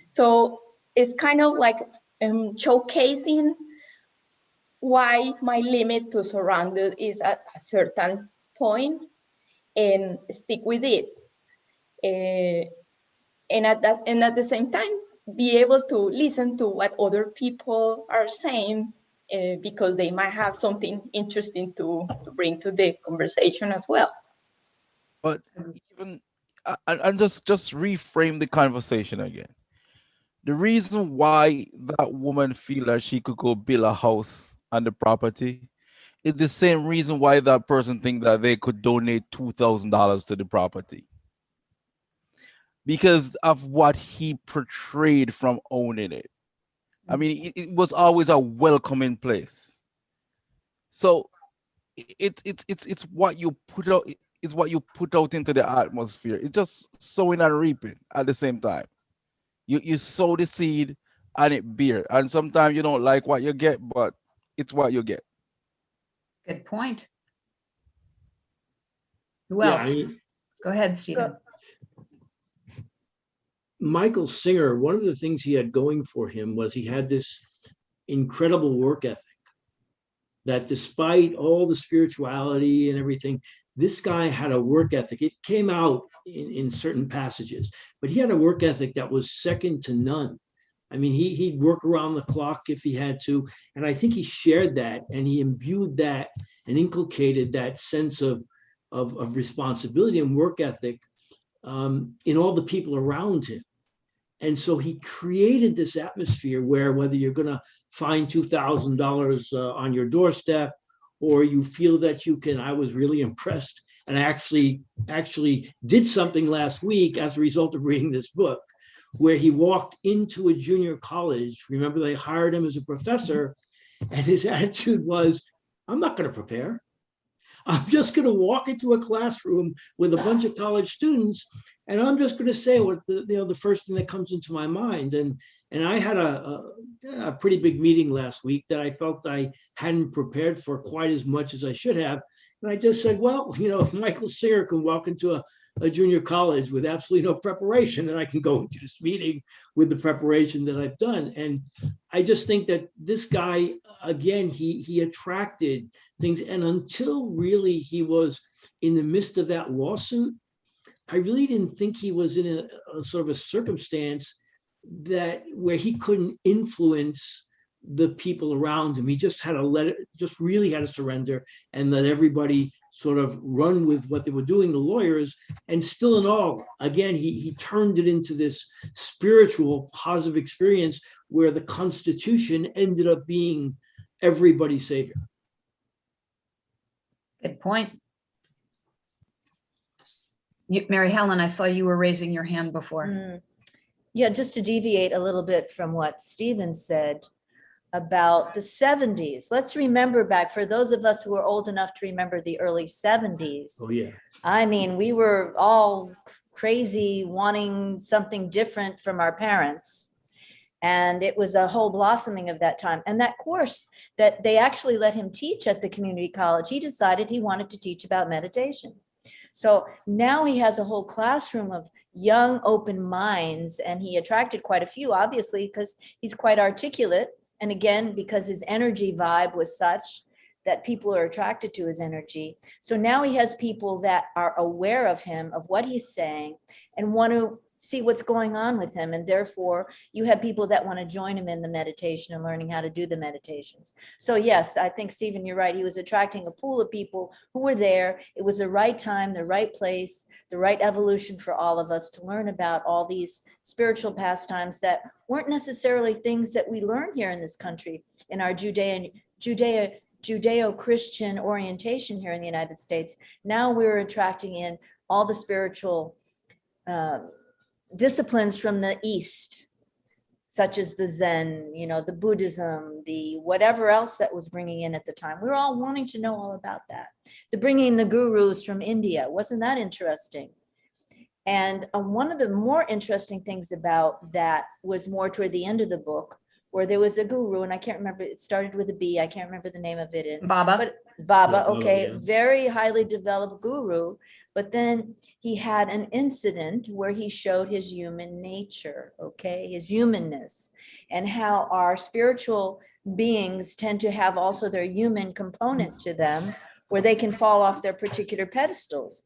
So it's kind of like showcasing why my limit to surrender is at a certain point and stick with it. And at the same time, be able to listen to what other people are saying, because they might have something interesting to bring to the conversation as well. But even and just reframe the conversation again. The reason why that woman feel that she could go build a house on the property is the same reason why that person think that they could donate $2,000 to the property, because of what he portrayed from owning it. I mean, it was always a welcoming place. So it's what you put out. It's what you put out into the atmosphere. It's just sowing and reaping at the same time. You sow the seed and it bear. And sometimes you don't like what you get, but it's what you get. Good point. Who Yeah, else? I mean, Go ahead, Stephen. Michael Singer, one of the things he had going for him was he had this incredible work ethic that despite all the spirituality and everything, this guy had a work ethic. It came out in certain passages, but he had a work ethic that was second to none. I mean, he'd work around the clock if he had to. And I think he shared that and he imbued that and inculcated that sense of responsibility and work ethic in all the people around him. And so he created this atmosphere where whether you're going to find $2,000 on your doorstep or you feel that you can, I was really impressed. And I actually did something last week as a result of reading this book, where he walked into a junior college. Remember, they hired him as a professor, and his attitude was, I'm not going to prepare. I'm just going to walk into a classroom with a bunch of college students, and I'm just going to say what the first thing that comes into my mind. And I had a pretty big meeting last week that I felt I hadn't prepared for quite as much as I should have. And I just said, well, if Michael Singer can walk into a junior college with absolutely no preparation, then I can go into this meeting with the preparation that I've done. And I just think that this guy, again, he attracted things. And until really he was in the midst of that lawsuit, I really didn't think he was in a sort of a circumstance where he couldn't influence the people around him. He just had to really had to surrender and let everybody sort of run with what they were doing, the lawyers. And still in all, again, he turned it into this spiritual positive experience where the Constitution ended up being everybody's savior. Good point. Mary Helen, I saw you were raising your hand before. Yeah, just to deviate a little bit from what Stephen said about the 70s. Let's remember back, for those of us who are old enough to remember the early 70s. Oh, yeah. I mean, we were all crazy, wanting something different from our parents. And it was a whole blossoming of that time. And that course that they actually let him teach at the community college, he decided he wanted to teach about meditation. So now he has a whole classroom of young, open minds, and he attracted quite a few, obviously, because he's quite articulate. And again, because his energy vibe was such that people are attracted to his energy. So now he has people that are aware of him, of what he's saying, and want to see what's going on with him. And therefore, you have people that want to join him in the meditation and learning how to do the meditations. So yes, I think, Stephen, you're right. He was attracting a pool of people who were there. It was the right time, the right place, the right evolution for all of us to learn about all these spiritual pastimes that weren't necessarily things that we learn here in this country, in our Judeo-Christian Judeo-Christian orientation here in the United States, now we're attracting in all the spiritual disciplines from the East, such as the Zen, the Buddhism, the whatever else that was bringing in at the time. We were all wanting to know all about that. The bringing the gurus from India, wasn't that interesting? And one of the more interesting things about that was more toward the end of the book, where there was a guru, and I can't remember, it started with a B, I can't remember the name of it. Baba. But Baba, Yeah, okay, yeah. very highly developed guru, but then he had an incident where he showed his human nature, okay, his humanness, and how our spiritual beings tend to have also their human component to them, where they can fall off their particular pedestals.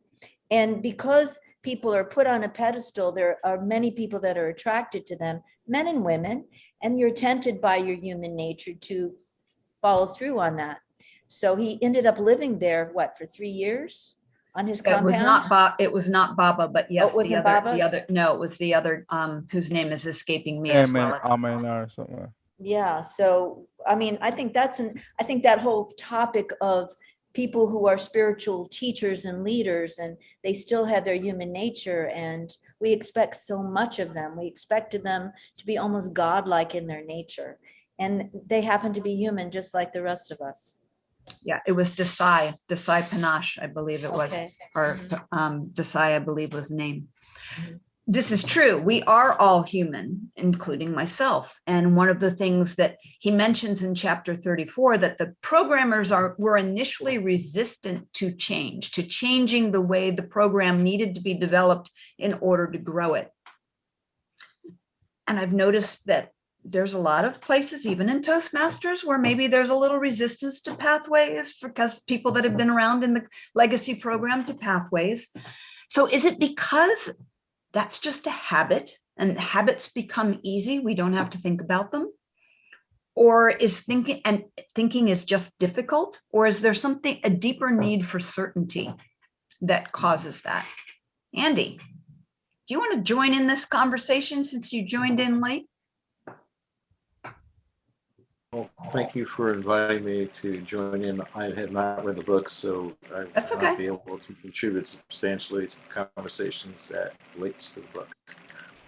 And because people are put on a pedestal, there are many people that are attracted to them, men and women, and you're tempted by your human nature to follow through on that. So he ended up living there, what, for 3 years on his compound? It was not Baba, but yes, it wasn't Baba's? no, it was the other, whose name is escaping me as Amen, well. amen, or something. Yeah, so I mean, I think I think that whole topic of people who are spiritual teachers and leaders, and they still have their human nature, and we expect so much of them. We expected them to be almost godlike in their nature, and they happen to be human just like the rest of us. Yeah, it was Desai Panache, I believe it was, Okay. or Desai, I believe was the name. Mhm. This is true. We are all human, including myself. And one of the things that he mentions in chapter 34, that the programmers were initially resistant to change, to changing the way the program needed to be developed in order to grow it. And I've noticed that there's a lot of places, even in Toastmasters, where maybe there's a little resistance to pathways because people that have been around in the legacy program to pathways. So is it because that's just a habit and habits become easy? We don't have to think about them? Or is thinking is just difficult? Or is there a deeper need for certainty that causes that? Andy, do you want to join in this conversation since you joined in late? Well, thank you for inviting me to join in. I have not read the book, so I will not be able to contribute substantially to the conversations that relates to the book.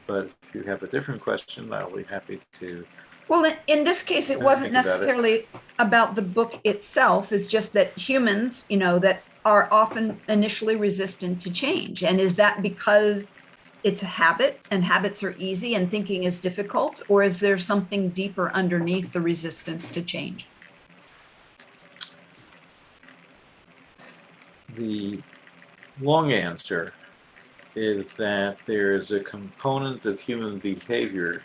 But if you have a different question, I'll be happy to. Well, in this case, it wasn't necessarily about the book itself. It's just that humans, that are often initially resistant to change. And is that because it's a habit and habits are easy and thinking is difficult? Or is there something deeper underneath the resistance to change? The long answer is that there's a component of human behavior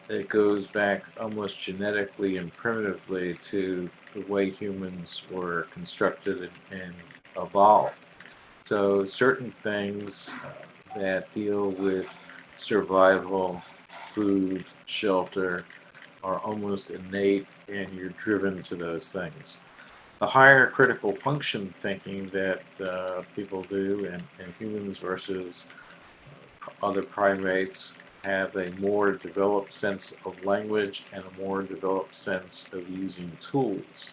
that goes back almost genetically and primitively to the way humans were constructed and evolved. So certain things that deal with survival, food, shelter, are almost innate, and you're driven to those things. The higher critical function thinking that people do, and humans versus other primates, have a more developed sense of language and a more developed sense of using tools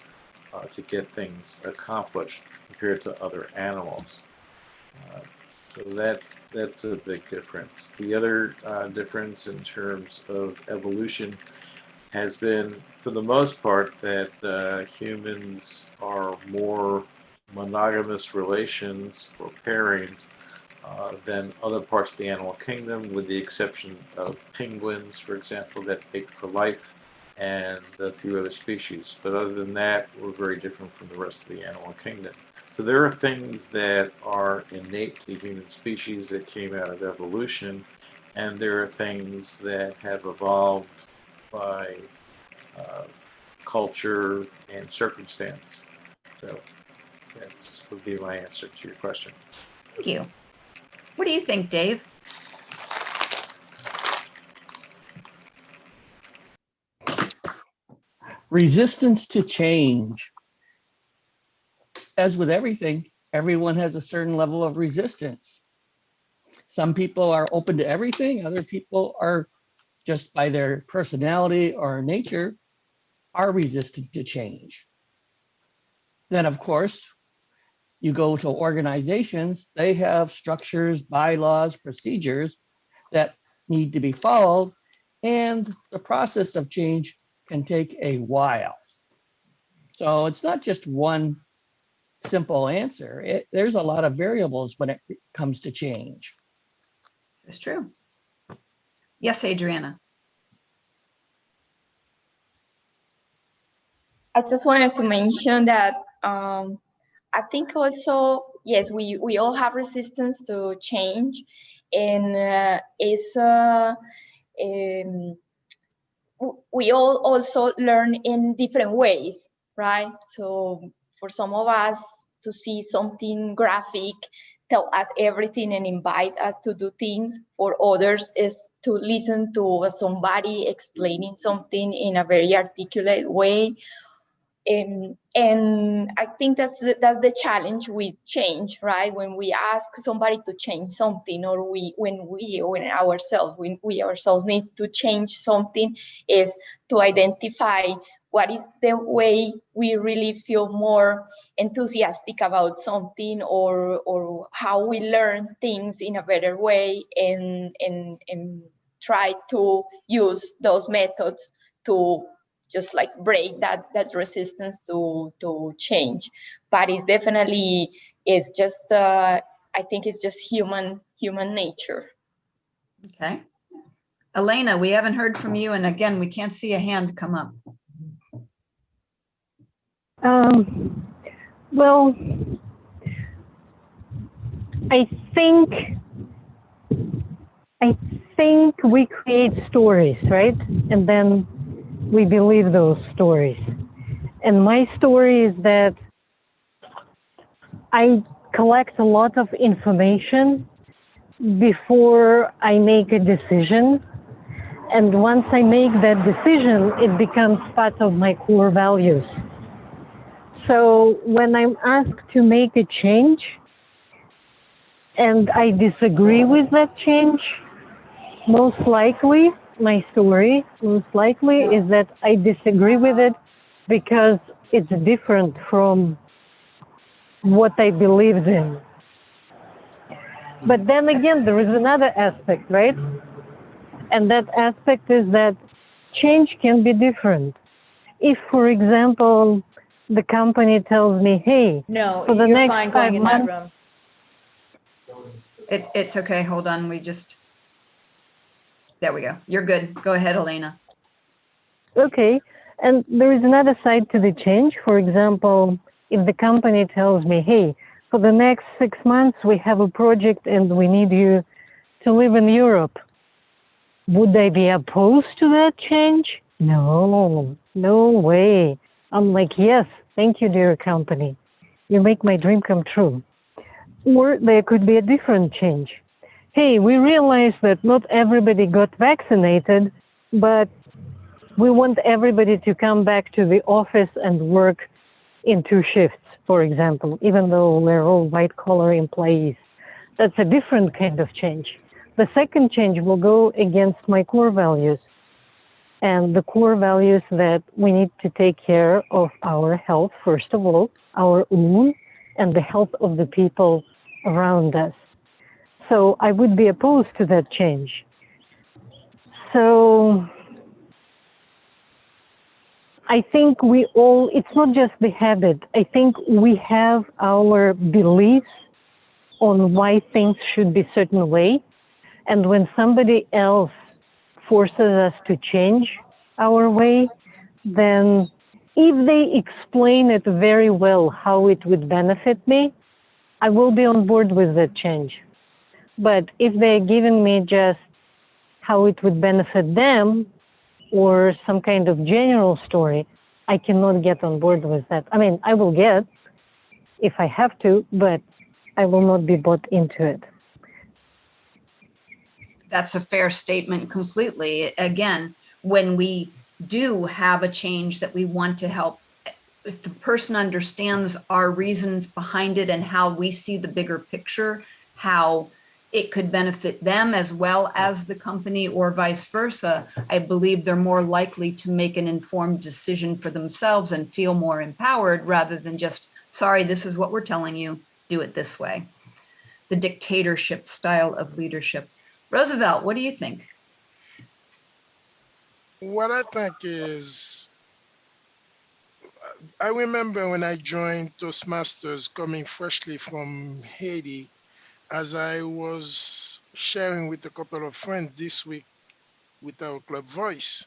to get things accomplished compared to other animals. So that's a big difference. The other difference in terms of evolution has been, for the most part, that humans are more monogamous relations or pairings than other parts of the animal kingdom, with the exception of penguins, for example, that mate for life, and a few other species. But other than that, we're very different from the rest of the animal kingdom. So there are things that are innate to the human species that came out of evolution, and there are things that have evolved by culture and circumstance. So that would be my answer to your question. Thank you. What do you think, Dave? Resistance to change. As with everything, everyone has a certain level of resistance. Some people are open to everything. Other people are, just by their personality or nature, are resistant to change. Then, of course, you go to organizations, they have structures, bylaws, procedures that need to be followed, and the process of change can take a while. So it's not just one simple answer. There's a lot of variables when it comes to change. It's true. Yes, Adriana. I just wanted to mention that I think also, yes, we all have resistance to change, and we all also learn in different ways, right? So for some of us to see something graphic, tell us everything and invite us to do things. For others is to listen to somebody explaining something in a very articulate way. And I think that's the challenge with change, right? When we ask somebody to change something, or when we ourselves need to change something, is to identify what is the way we really feel more enthusiastic about something, or how we learn things in a better way, and try to use those methods to just like break that resistance to change. But it's definitely, it's just I think it's just human nature. Okay. Elena, we haven't heard from you, and again, we can't see a hand come up. Well, I think we create stories, right? And then we believe those stories. And my story is that I collect a lot of information before I make a decision. And once I make that decision, it becomes part of my core values. So when I'm asked to make a change and I disagree with that change, most likely, my story, most likely is that I disagree with it because it's different from what I believed in. But then again, there is another aspect, right? And that aspect is that change can be different. If, for example, the company tells me, hey, No, for the you're next fine 5 going in that months, room. It's okay. Hold on. There we go. You're good. Go ahead, Elena. okay. And there is another side to the change. For example, if the company tells me, hey, for the next 6 months, we have a project and we need you to live in Europe. Would I be opposed to that change? No, no way. I'm like, yes, thank you, dear company. You make my dream come true. Or there could be a different change. Hey, we realize that not everybody got vaccinated, but we want everybody to come back to the office and work in 2 shifts, for example, even though we're all white-collar employees. That's a different kind of change. The second change will go against my core values, and the core values that we need to take care of our health, first of all, our own, and the health of the people around us. So I would be opposed to that change. So I think we all, it's not just the habit. I think we have our beliefs on why things should be certain way. And when somebody else forces us to change our way, then if they explain it very well how it would benefit me, I will be on board with that change. But if they're giving me just how it would benefit them or some kind of general story, I cannot get on board with that. I mean, I will get if I have to, but I will not be bought into it. That's a fair statement completely. Again, when we do have a change that we want to help, if the person understands our reasons behind it and how we see the bigger picture, how it could benefit them as well as the company or vice versa, I believe they're more likely to make an informed decision for themselves and feel more empowered rather than just Sorry, this is what we're telling you. Do it this way. The dictatorship style of leadership. Roosevelt, what do you think? What I think is, I remember when I joined Toastmasters coming freshly from Haiti, as I was sharing with a couple of friends this week with our club voice,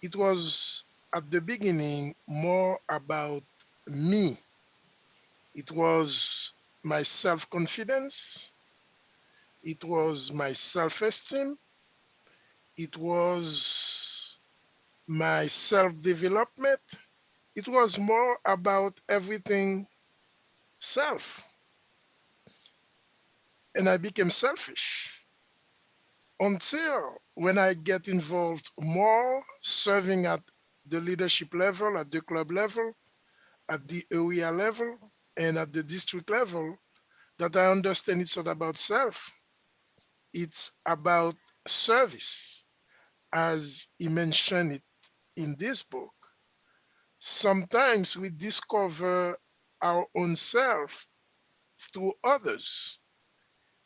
it was at the beginning more about me. It was my self confidence, it was my self esteem, it was my self development. It was more about everything self. And I became selfish until when I get involved more serving at the leadership level, at the club level, at the area level, and at the district level, that I understand it's not about self, it's about service, as he mentioned it in this book. Sometimes we discover our own self through others.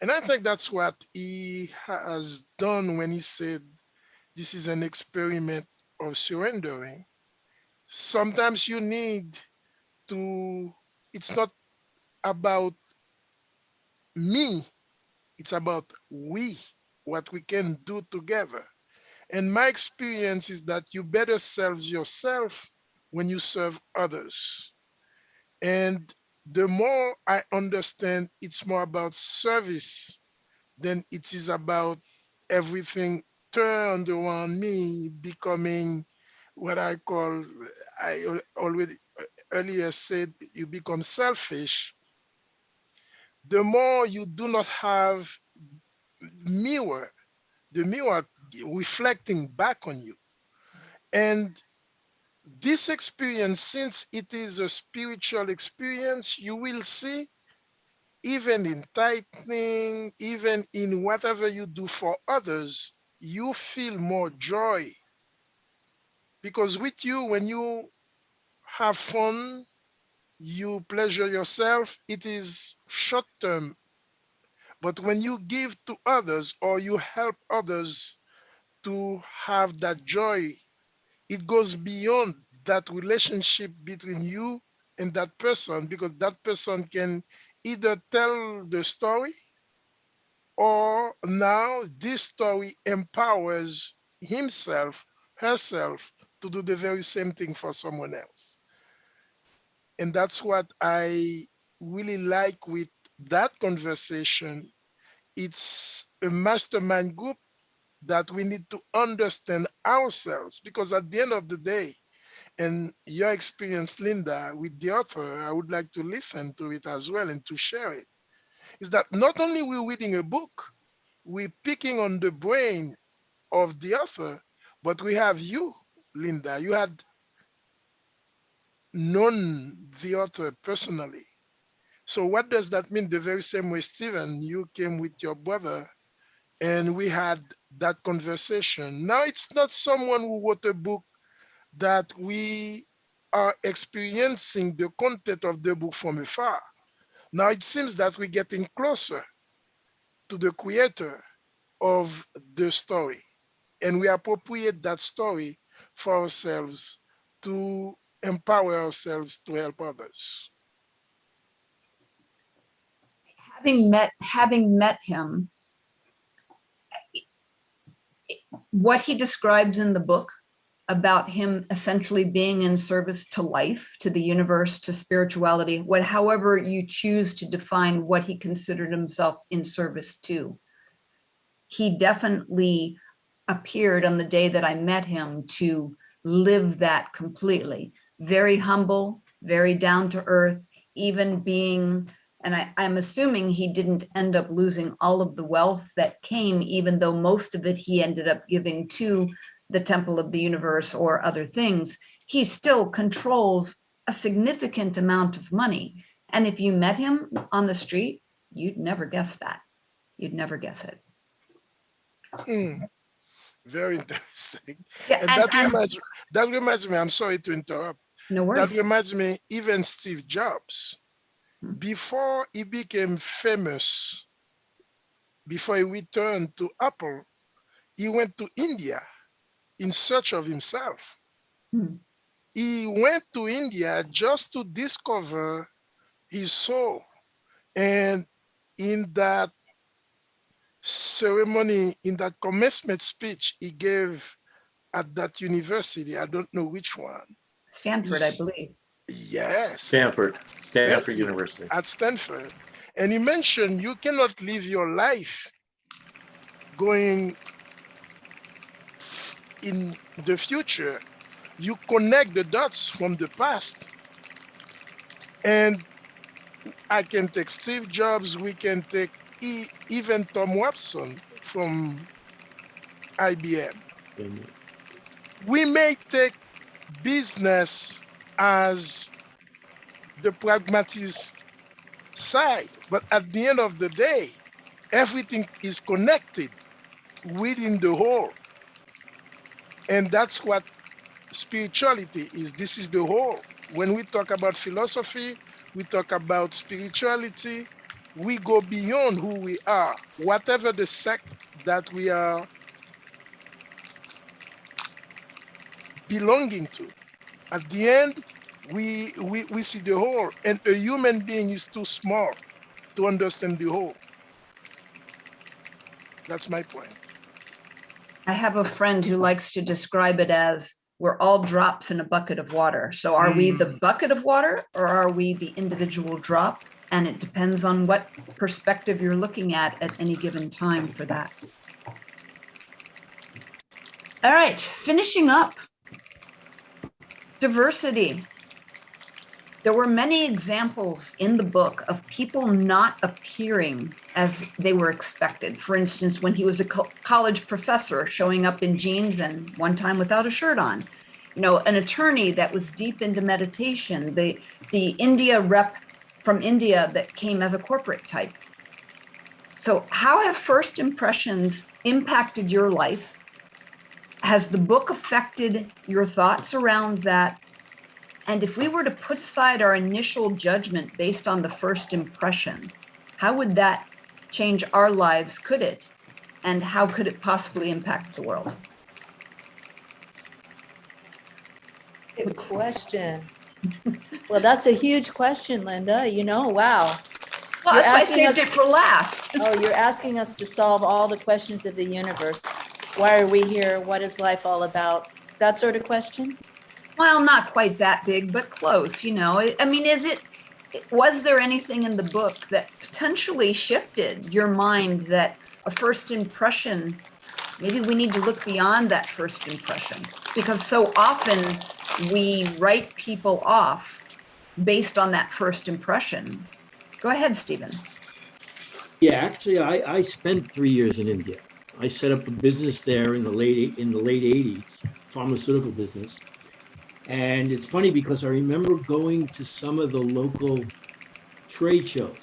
And I think that's what he has done when he said this is an experiment of surrendering. Sometimes you need to, it's not about me, it's about we, what we can do together. And my experience is that you better serve yourself when you serve others. And the more I understand it's more about service than it is about everything turned around me becoming what I call, I already earlier said, you become selfish. The more you do not have mirror, the mirror reflecting back on you. And this experience, since it is a spiritual experience, you will see even in tightening, even in whatever you do for others, you feel more joy. Because with you, when you have fun, you pleasure yourself, it is short term. But when you give to others or you help others to have that joy, it goes beyond that relationship between you and that person, because that person can either tell the story, or now this story empowers himself, herself, to do the very same thing for someone else. And that's what I really like with that conversation. It's a mastermind group that we need to understand ourselves, because at the end of the day, and your experience, Linda, with the author, I would like to listen to it as well and to share it, is that not only we're reading a book, we're picking on the brain of the author, but we have you, Linda. You had known the author personally. So what does that mean? The very same way, Stephen, you came with your brother and we had that conversation. Now it's not someone who wrote a book that we are experiencing the content of the book from afar. Now it seems that we're getting closer to the creator of the story, and we appropriate that story for ourselves to empower ourselves to help others. Having met him, what he describes in the book about him essentially being in service to life, to the universe, to spirituality, however you choose to define what he considered himself in service to. He definitely appeared on the day that I met him to live that completely. Very humble, very down to earth, even being, and I'm assuming he didn't end up losing all of the wealth that came, even though most of it he ended up giving to the Temple of the Universe or other things. He still controls a significant amount of money. And if you met him on the street, you'd never guess that. You'd never guess it. Very interesting. Yeah, And that reminds me, I'm sorry to interrupt, No That worries. reminds me, even Steve Jobs, Hmm. before he became famous, before he returned to Apple, he went to India in search of himself. Hmm. He went to India just to discover his soul. And in that ceremony, in that commencement speech he gave at that university, I don't know which one. Stanford, I He's, believe. yes, Stanford thank you, University. at Stanford. And he mentioned you cannot live your life going in the future. You connect the dots from the past. And I can take Steve Jobs, we can take even Tom Watson from IBM. And We may take business as the pragmatist side, but at the end of the day, everything is connected within the whole. And that's what spirituality is. This is the whole. When we talk about philosophy, we talk about spirituality, we go beyond who we are, whatever the sect that we are belonging to. At the end, we see the whole, and a human being is too small to understand the whole. That's my point. I have a friend who likes to describe it as we're all drops in a bucket of water. So are we the bucket of water or are we the individual drop? And it depends on what perspective you're looking at any given time for that. All right, finishing up. Diversity. There were many examples in the book of people not appearing as they were expected. For instance, when he was a college professor showing up in jeans and one time without a shirt on. You know, an attorney that was deep into meditation, the India rep from India that came as a corporate type. So how have first impressions impacted your life? Has the book affected your thoughts around that? And if we were to put aside our initial judgment based on the first impression, how would that change our lives? Could it? And how could it possibly impact the world? Good question. Well, that's a huge question, Linda. You know, wow. Well, You're that's why I asking saved us- it for last. Oh, you're asking us to solve all the questions of the universe. Why are we here? What is life all about? That sort of question? Well, not quite that big, but close, you know. I mean, was there anything in the book that potentially shifted your mind that a first impression, maybe we need to look beyond that first impression? Because so often we write people off based on that first impression. Go ahead, Stephen. yeah, actually, I spent 3 years in India. I set up a business there in the late 80s, pharmaceutical business. And it's funny because I remember going to some of the local trade shows,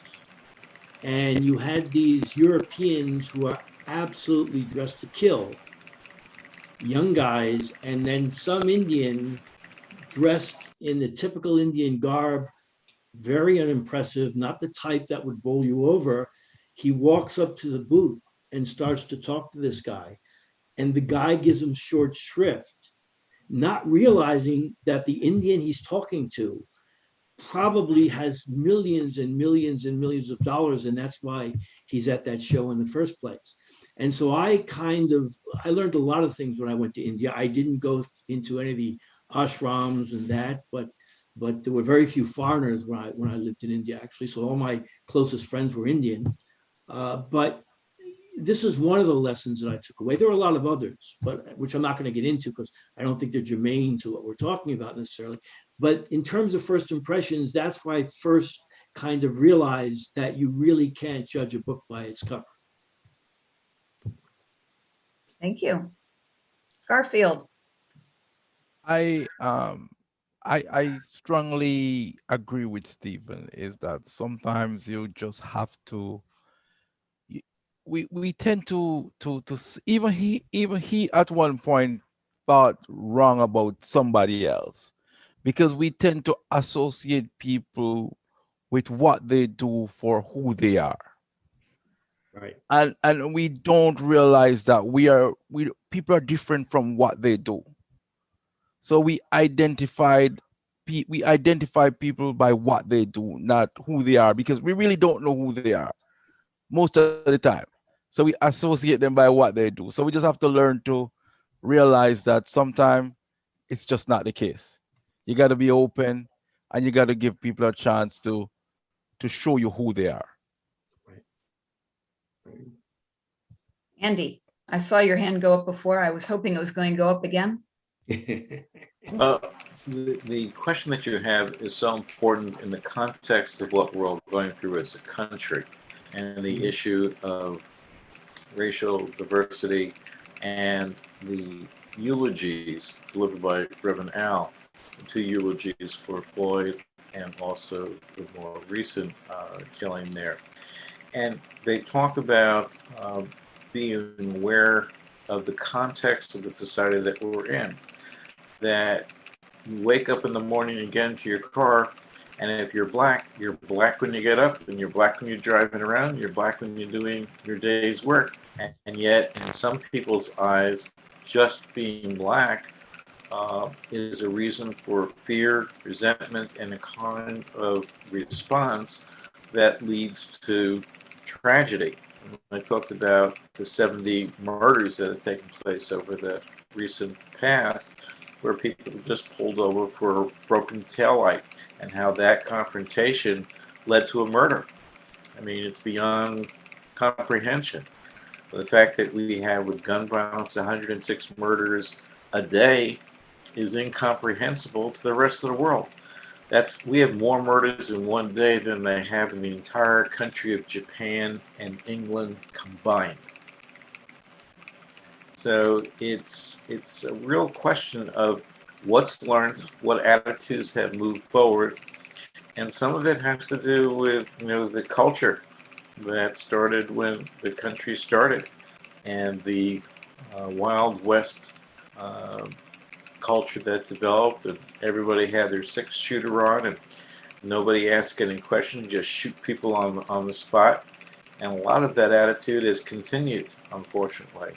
and you had these Europeans who are absolutely dressed to kill, young guys, and then some Indian dressed in the typical Indian garb, very unimpressive, not the type that would bowl you over. He walks up to the booth and starts to talk to this guy, and the guy gives him short shrift, not realizing that the Indian he's talking to probably has millions and millions and millions of dollars, and that's why he's at that show in the first place. And so I learned a lot of things when I went to India. I didn't go into any of the ashrams and that, but there were very few foreigners when I lived in India, actually. So all my closest friends were Indian. But this is one of the lessons that I took away. There are a lot of others, but which I'm not going to get into because I don't think they're germane to what we're talking about necessarily. But in terms of first impressions, that's why I first kind of realized that you really can't judge a book by its cover. Thank you. Garfield. I strongly agree with Stephen, is that sometimes you just have to we tend to even he at one point thought wrong about somebody else, because we tend to associate people with what they do for who they are. Right. And we don't realize that we people are different from what they do. So we identify people by what they do, not who they are, because we really don't know who they are most of the time. So we associate them by what they do. So we just have to learn to realize that sometimes it's just not the case. You got to be open, and you got to give people a chance to show you who they are. Andy, I saw your hand go up before. I was hoping it was going to go up again. The question that you have is so important in the context of what we're all going through as a country, and the issue of racial diversity and the eulogies delivered by Reverend Al, the two eulogies for Floyd and also the more recent killing there. And they talk about being aware of the context of the society that we're in, that you wake up in the morning and get into your car, and if you're black when you get up, and you're black when you're driving around, you're black when you're doing your day's work. And yet, in some people's eyes, just being black is a reason for fear, resentment, and a kind of response that leads to tragedy. I talked about the 70 murders that have taken place over the recent past, where people were just pulled over for a broken taillight, and how that confrontation led to a murder. I mean, it's beyond comprehension. The fact that we have with gun violence 106 murders a day is incomprehensible to the rest of the world. We have more murders in one day than they have in the entire country of Japan and England combined. So it's a real question of what's learned, what attitudes have moved forward, and some of it has to do with the culture that started when the country started, and the Wild West culture that developed, and everybody had their six-shooter on, and nobody asked any questions, just shoot people on the spot. And a lot of that attitude has continued, unfortunately.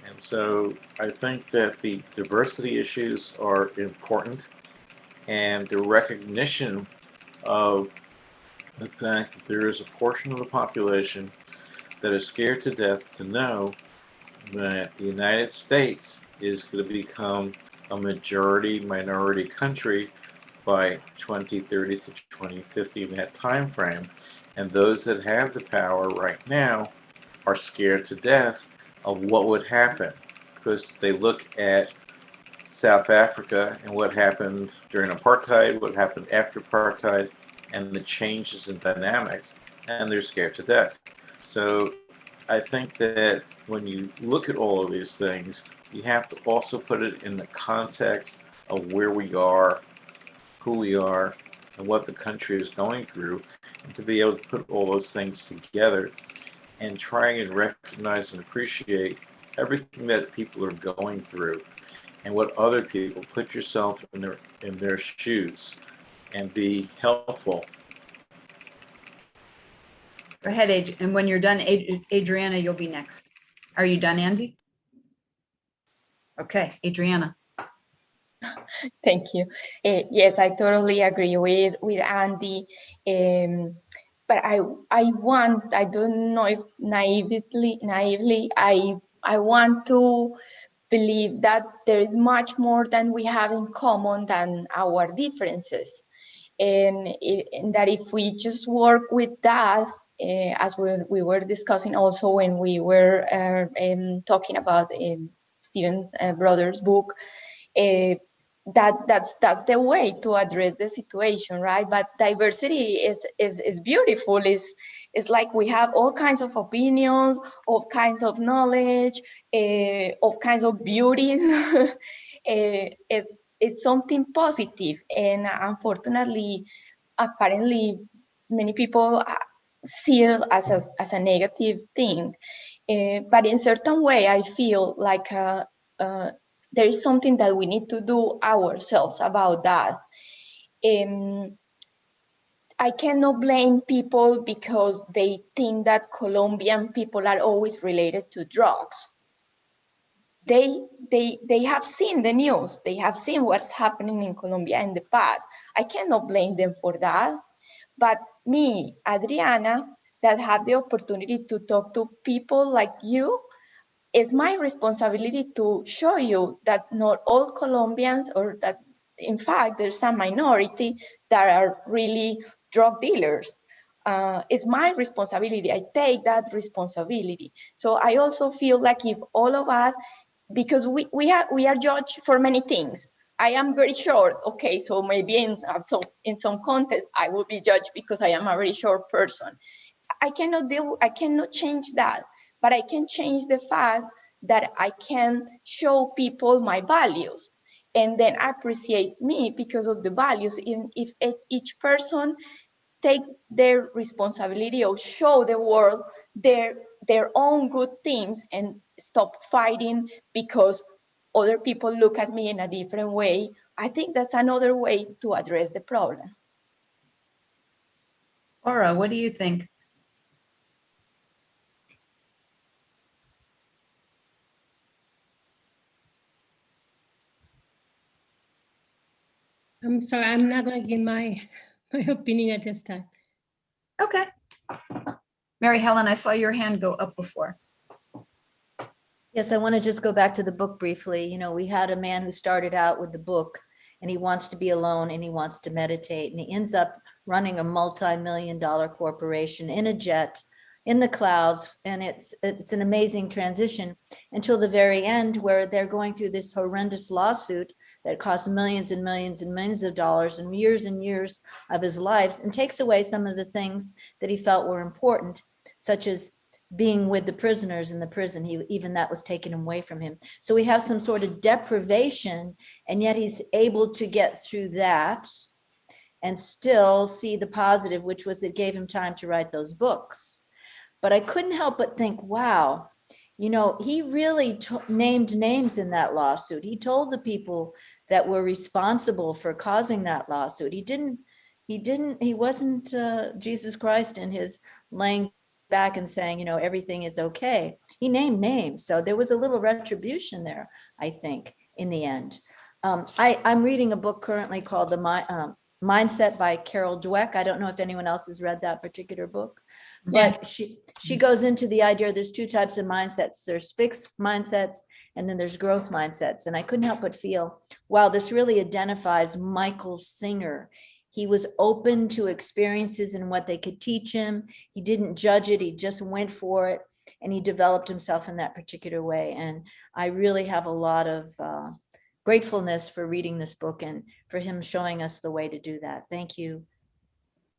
And so I think that the diversity issues are important, and the recognition of the fact that there is a portion of the population that is scared to death to know that the United States is going to become a majority minority country by 2030 to 2050, in that time frame. And those that have the power right now are scared to death of what would happen, because they look at South Africa and what happened during apartheid, what happened after apartheid, and the changes in dynamics, and they're scared to death. So I think that when you look at all of these things, you have to also put it in the context of where we are, who we are, and what the country is going through, and to be able to put all those things together and try and recognize and appreciate everything that people are going through and what other people. Put yourself in their shoes and be helpful. Go ahead, and when you're done, Adriana, you'll be next. Are you done, Andy? Okay, Adriana. Thank you. Yes, I totally agree with Andy. But I don't know if naively, I want to believe that there is much more than we have in common than our differences. And that if we just work with that, as we were discussing also when we were talking about Stephen Brothers' book, that's the way to address the situation, right? But diversity is beautiful. It's like we have all kinds of opinions, all kinds of knowledge, all kinds of beauty. It's something positive, and unfortunately, apparently, many people see it as a negative thing. But in certain way, I feel like there is something that we need to do ourselves about that. I cannot blame people because they think that Colombian people are always related to drugs. They have seen the news. They have seen what's happening in Colombia in the past. I cannot blame them for that. But me, Adriana, that have the opportunity to talk to people like you, it's my responsibility to show you that not all Colombians, or that in fact there's a minority that are really drug dealers. It's my responsibility. I take that responsibility. So I also feel like if all of us, because we are judged for many things. I am very short. Okay, so maybe in some context I will be judged because I am a very short person. I cannot change that, but I can change the fact that I can show people my values and then appreciate me because of the values. If each person take their responsibility or show the world their own good things and stop fighting because other people look at me in a different way, I think that's another way to address the problem. Aura, what do you think? I'm sorry, I'm not going to give my opinion at this time. Okay. Mary Helen, I saw your hand go up before. Yes, I want to just go back to the book briefly. You know, we had a man who started out with the book and he wants to be alone and he wants to meditate, and he ends up running a multi-million-dollar corporation in a jet in the clouds. And it's an amazing transition until the very end, where they're going through this horrendous lawsuit that costs millions and millions and millions of dollars and years of his life, and takes away some of the things that he felt were important, such as being with the prisoners in the prison. Even that was taken away from him. So we have some sort of deprivation, and yet he's able to get through that and still see the positive, which was it gave him time to write those books. But I couldn't help but think, wow, you know, he really named names in that lawsuit. He told the people that were responsible for causing that lawsuit. He wasn't Jesus Christ in his laying back and saying, you know, everything is okay. He named names. So there was a little retribution there, I think, in the end. I'm reading a book currently called The Mindset by Carol Dweck. I don't know if anyone else has read that particular book, but she goes into the idea there's two types of mindsets. There's fixed mindsets and then there's growth mindsets. And I couldn't help but feel, wow, this really identifies Michael Singer. He was open to experiences and what they could teach him. He didn't judge it. He just went for it. And he developed himself in that particular way. And I really have a lot of gratefulness for reading this book and for him showing us the way to do that. Thank you.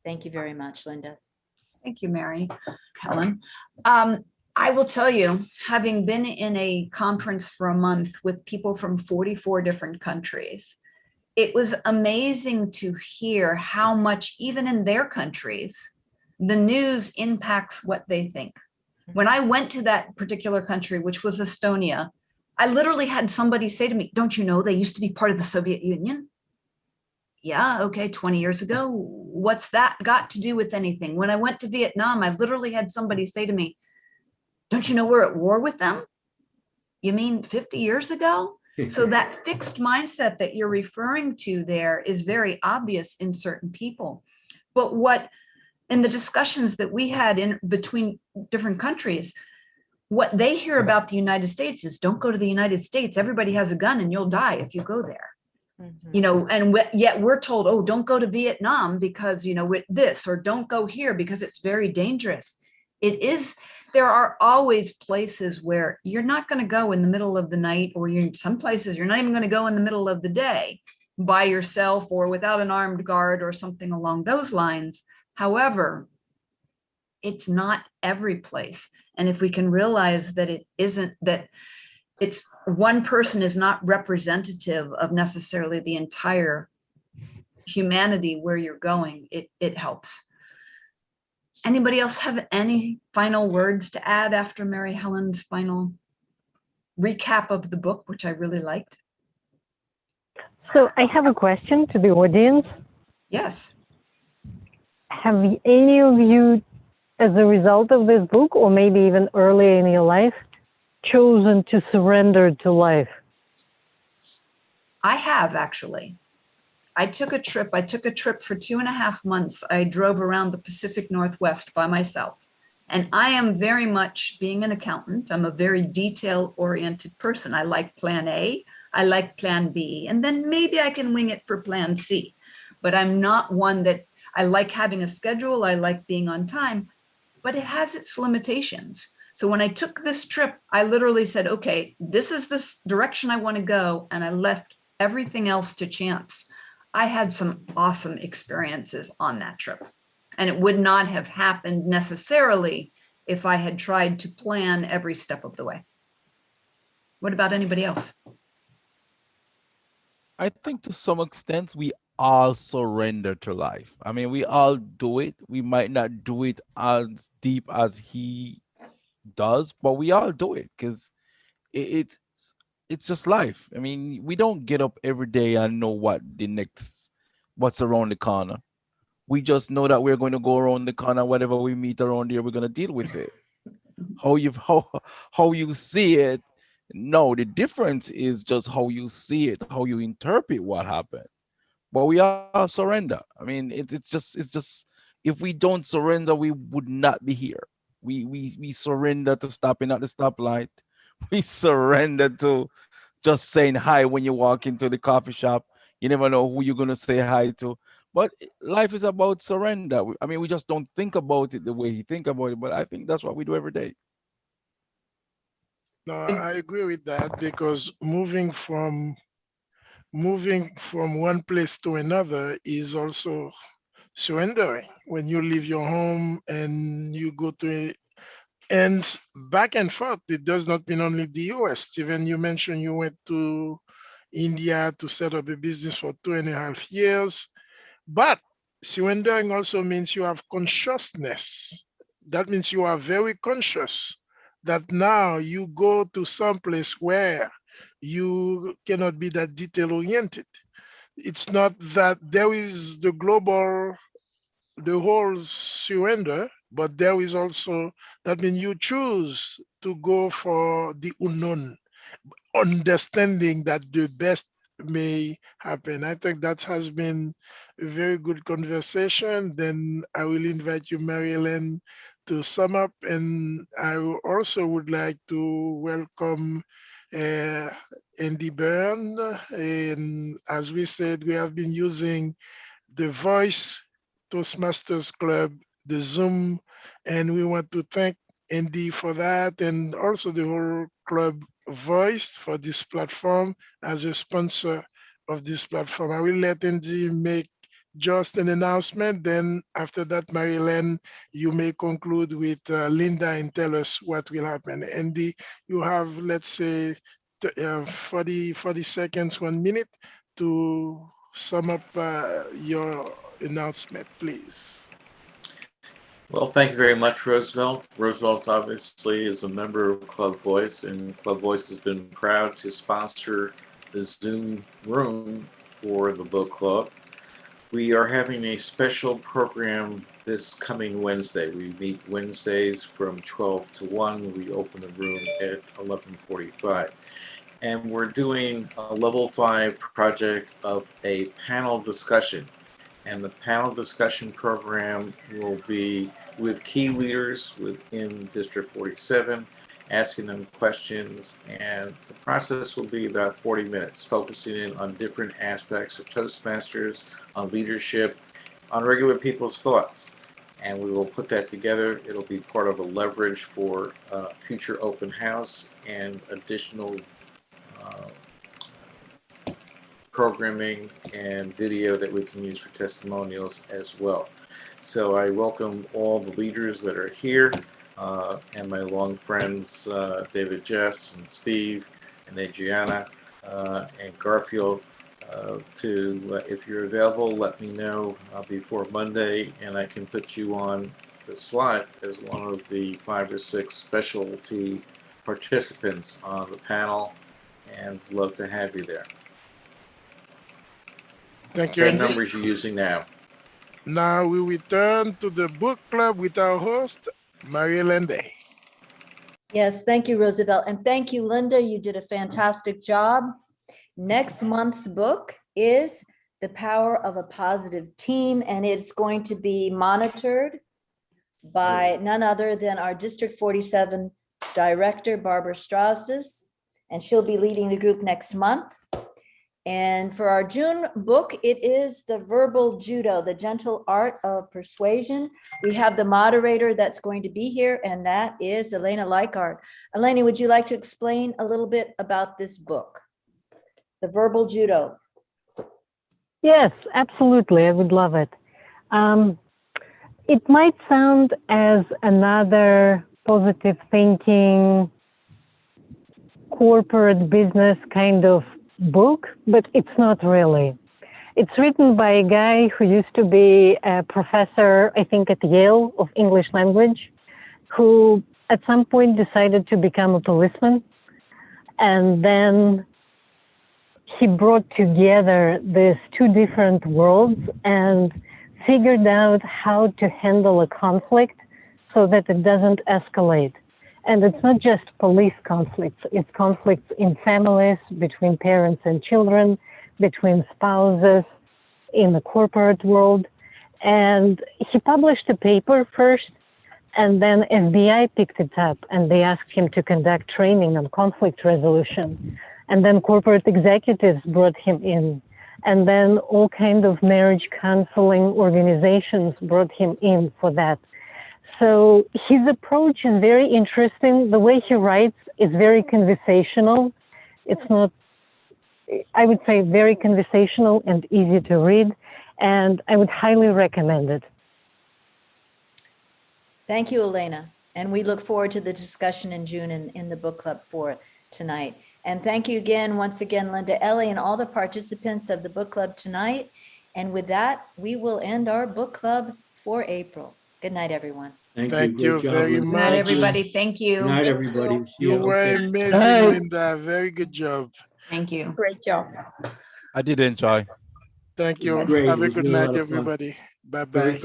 Thank you very much, Linda. Thank you, Mary Helen. I will tell you, having been in a conference for a month with people from 44 different countries, it was amazing to hear how much, even in their countries, the news impacts what they think. When I went to that particular country, which was Estonia, I literally had somebody say to me, don't you know they used to be part of the Soviet Union? Yeah, okay, 20 years ago. What's that got to do with anything? When I went to Vietnam, I literally had somebody say to me, don't you know we're at war with them? You mean 50 years ago? So that fixed mindset that you're referring to there is very obvious in certain people. But what, in the discussions that we had in between different countries, what they hear about the United States is don't go to the United States. Everybody has a gun and you'll die if you go there. Mm-hmm. You know, and yet we're told, oh, don't go to Vietnam because, you know, with this, or don't go here because it's very dangerous. It is. There are always places where you're not going to go in the middle of the night, or some places you're not even going to go in the middle of the day by yourself or without an armed guard or something along those lines. However, it's not every place. And if we can realize that it isn't, that it's one person is not representative of necessarily the entire humanity where you're going, it helps. Anybody else have any final words to add after Mary Helen's final recap of the book, which I really liked. So I have a question to the audience. Yes. Have any of you, as a result of this book, or maybe even earlier in your life, chosen to surrender to life? I have, actually. I took a trip for 2.5 months. I drove around the Pacific Northwest by myself. And I am very much, being an accountant, I'm a very detail-oriented person. I like plan A, I like plan B, and then maybe I can wing it for plan C. But I'm not one that, I like having a schedule, I like being on time, but it has its limitations. So when I took this trip, I literally said, okay, this is the direction I want to go, and I left everything else to chance. I had some awesome experiences on that trip, and it would not have happened necessarily if I had tried to plan every step of the way. What about anybody else? I think to some extent we all surrender to life. I mean, we all do it. We might not do it as deep as he does, but we all do it because it's it's just life. I mean, we don't get up every day and know what's around the corner. We just know that we're going to go around the corner. Whatever we meet around here, we're going to deal with it. How you see it. No, the difference is just how you see it, how you interpret what happened. But we all surrender. I mean, it's just if we don't surrender, we would not be here. We surrender to stopping at the stoplight. We surrender to just saying hi when you walk into the coffee shop. You never know who you're gonna say hi to. But life is about surrender. I mean, we just don't think about it the way he think about it. But I think that's what we do every day. No, I agree with that because moving from one place to another is also surrendering. When you leave your home and you go to and back and forth, it does not mean only the US. Steven, you mentioned you went to India to set up a business for 2.5 years. But surrendering also means you have consciousness. That means you are very conscious that now you go to some place where you cannot be that detail oriented. It's not that there is the whole surrender, but there is also, that means you choose to go for the unknown, understanding that the best may happen. I think that has been a very good conversation. Then I will invite you, Mary Ellen, to sum up. And also would like to welcome uh, Andy Byrne. And as we said, we have been using the Voice Toastmasters Club, the Zoom, and we want to thank Andy for that, and also the whole club Voice for this platform as a sponsor of this platform. I will let Andy make just an announcement. Then after that, Marilyn, you may conclude with Linda and tell us what will happen. Andy, you have, let's say, 40 seconds, 1 minute to sum up your announcement, please. Well, thank you very much, Roosevelt. Roosevelt obviously is a member of Club Voice, and Club Voice has been proud to sponsor the Zoom room for the book club. We are having a special program this coming Wednesday. We meet Wednesdays from 12 to 1. We open the room at 11:45. And we're doing a level 5 project of a panel discussion. And the panel discussion program will be with key leaders within District 47, asking them questions. And the process will be about 40 minutes, focusing in on different aspects of Toastmasters, on leadership, on regular people's thoughts. And we will put that together. It'll be part of a leverage for future open house and additional programming and video that we can use for testimonials as well. So I welcome all the leaders that are here and my long friends, David Jess and Steve and Adriana and Garfield. If you're available, let me know before Monday, and I can put you on the slot as one of the 5 or 6 specialty participants on the panel, and love to have you there. Thank you, Same Andy. numbers you're using now. Now we return to the book club with our host, Marie-Hélène Day. Yes, thank you, Roosevelt. And thank you, Linda. You did a fantastic job. Next month's book is The Power of a Positive Team, and it's going to be monitored by none other than our District 47 Director, Barbara Strasdas, and she'll be leading the group next month. And for our June book, it is The Verbal Judo, The Gentle Art of Persuasion. We have the moderator that's going to be here, and that is Elena Leichhardt. Elena, would you like to explain a little bit about this book, The Verbal Judo? Yes, absolutely. I would love it. It might sound as another positive thinking, corporate business kind of book, but it's not really. It's written by a guy who used to be a professor, I think at Yale, of English language, who at some point decided to become a policeman. And then he brought together these two different worlds and figured out how to handle a conflict so that it doesn't escalate. And it's not just police conflicts, it's conflicts in families, between parents and children, between spouses, in the corporate world. And he published a paper first, and then FBI picked it up and they asked him to conduct training on conflict resolution. And then corporate executives brought him in. And then all kinds of marriage counseling organizations brought him in for that. So his approach is very interesting. The way he writes is very conversational. It's not, I would say, very conversational and easy to read. And I would highly recommend it. Thank you, Elena. And we look forward to the discussion in June in the book club for tonight. And thank you again, once again, Linda, Ellie, and all the participants of the book club tonight. And with that, we will end our book club for April. Good night, everyone. Thank you Great job, very Linda. Good night, much. everybody. Thank you. Good night, everybody. See You ya. were Okay. amazing, Bye. Linda. Very good job. Thank you. Great job. I did enjoy. Thank It was you. great. Have It a was good really a night, lot of fun. everybody. Very Bye-bye.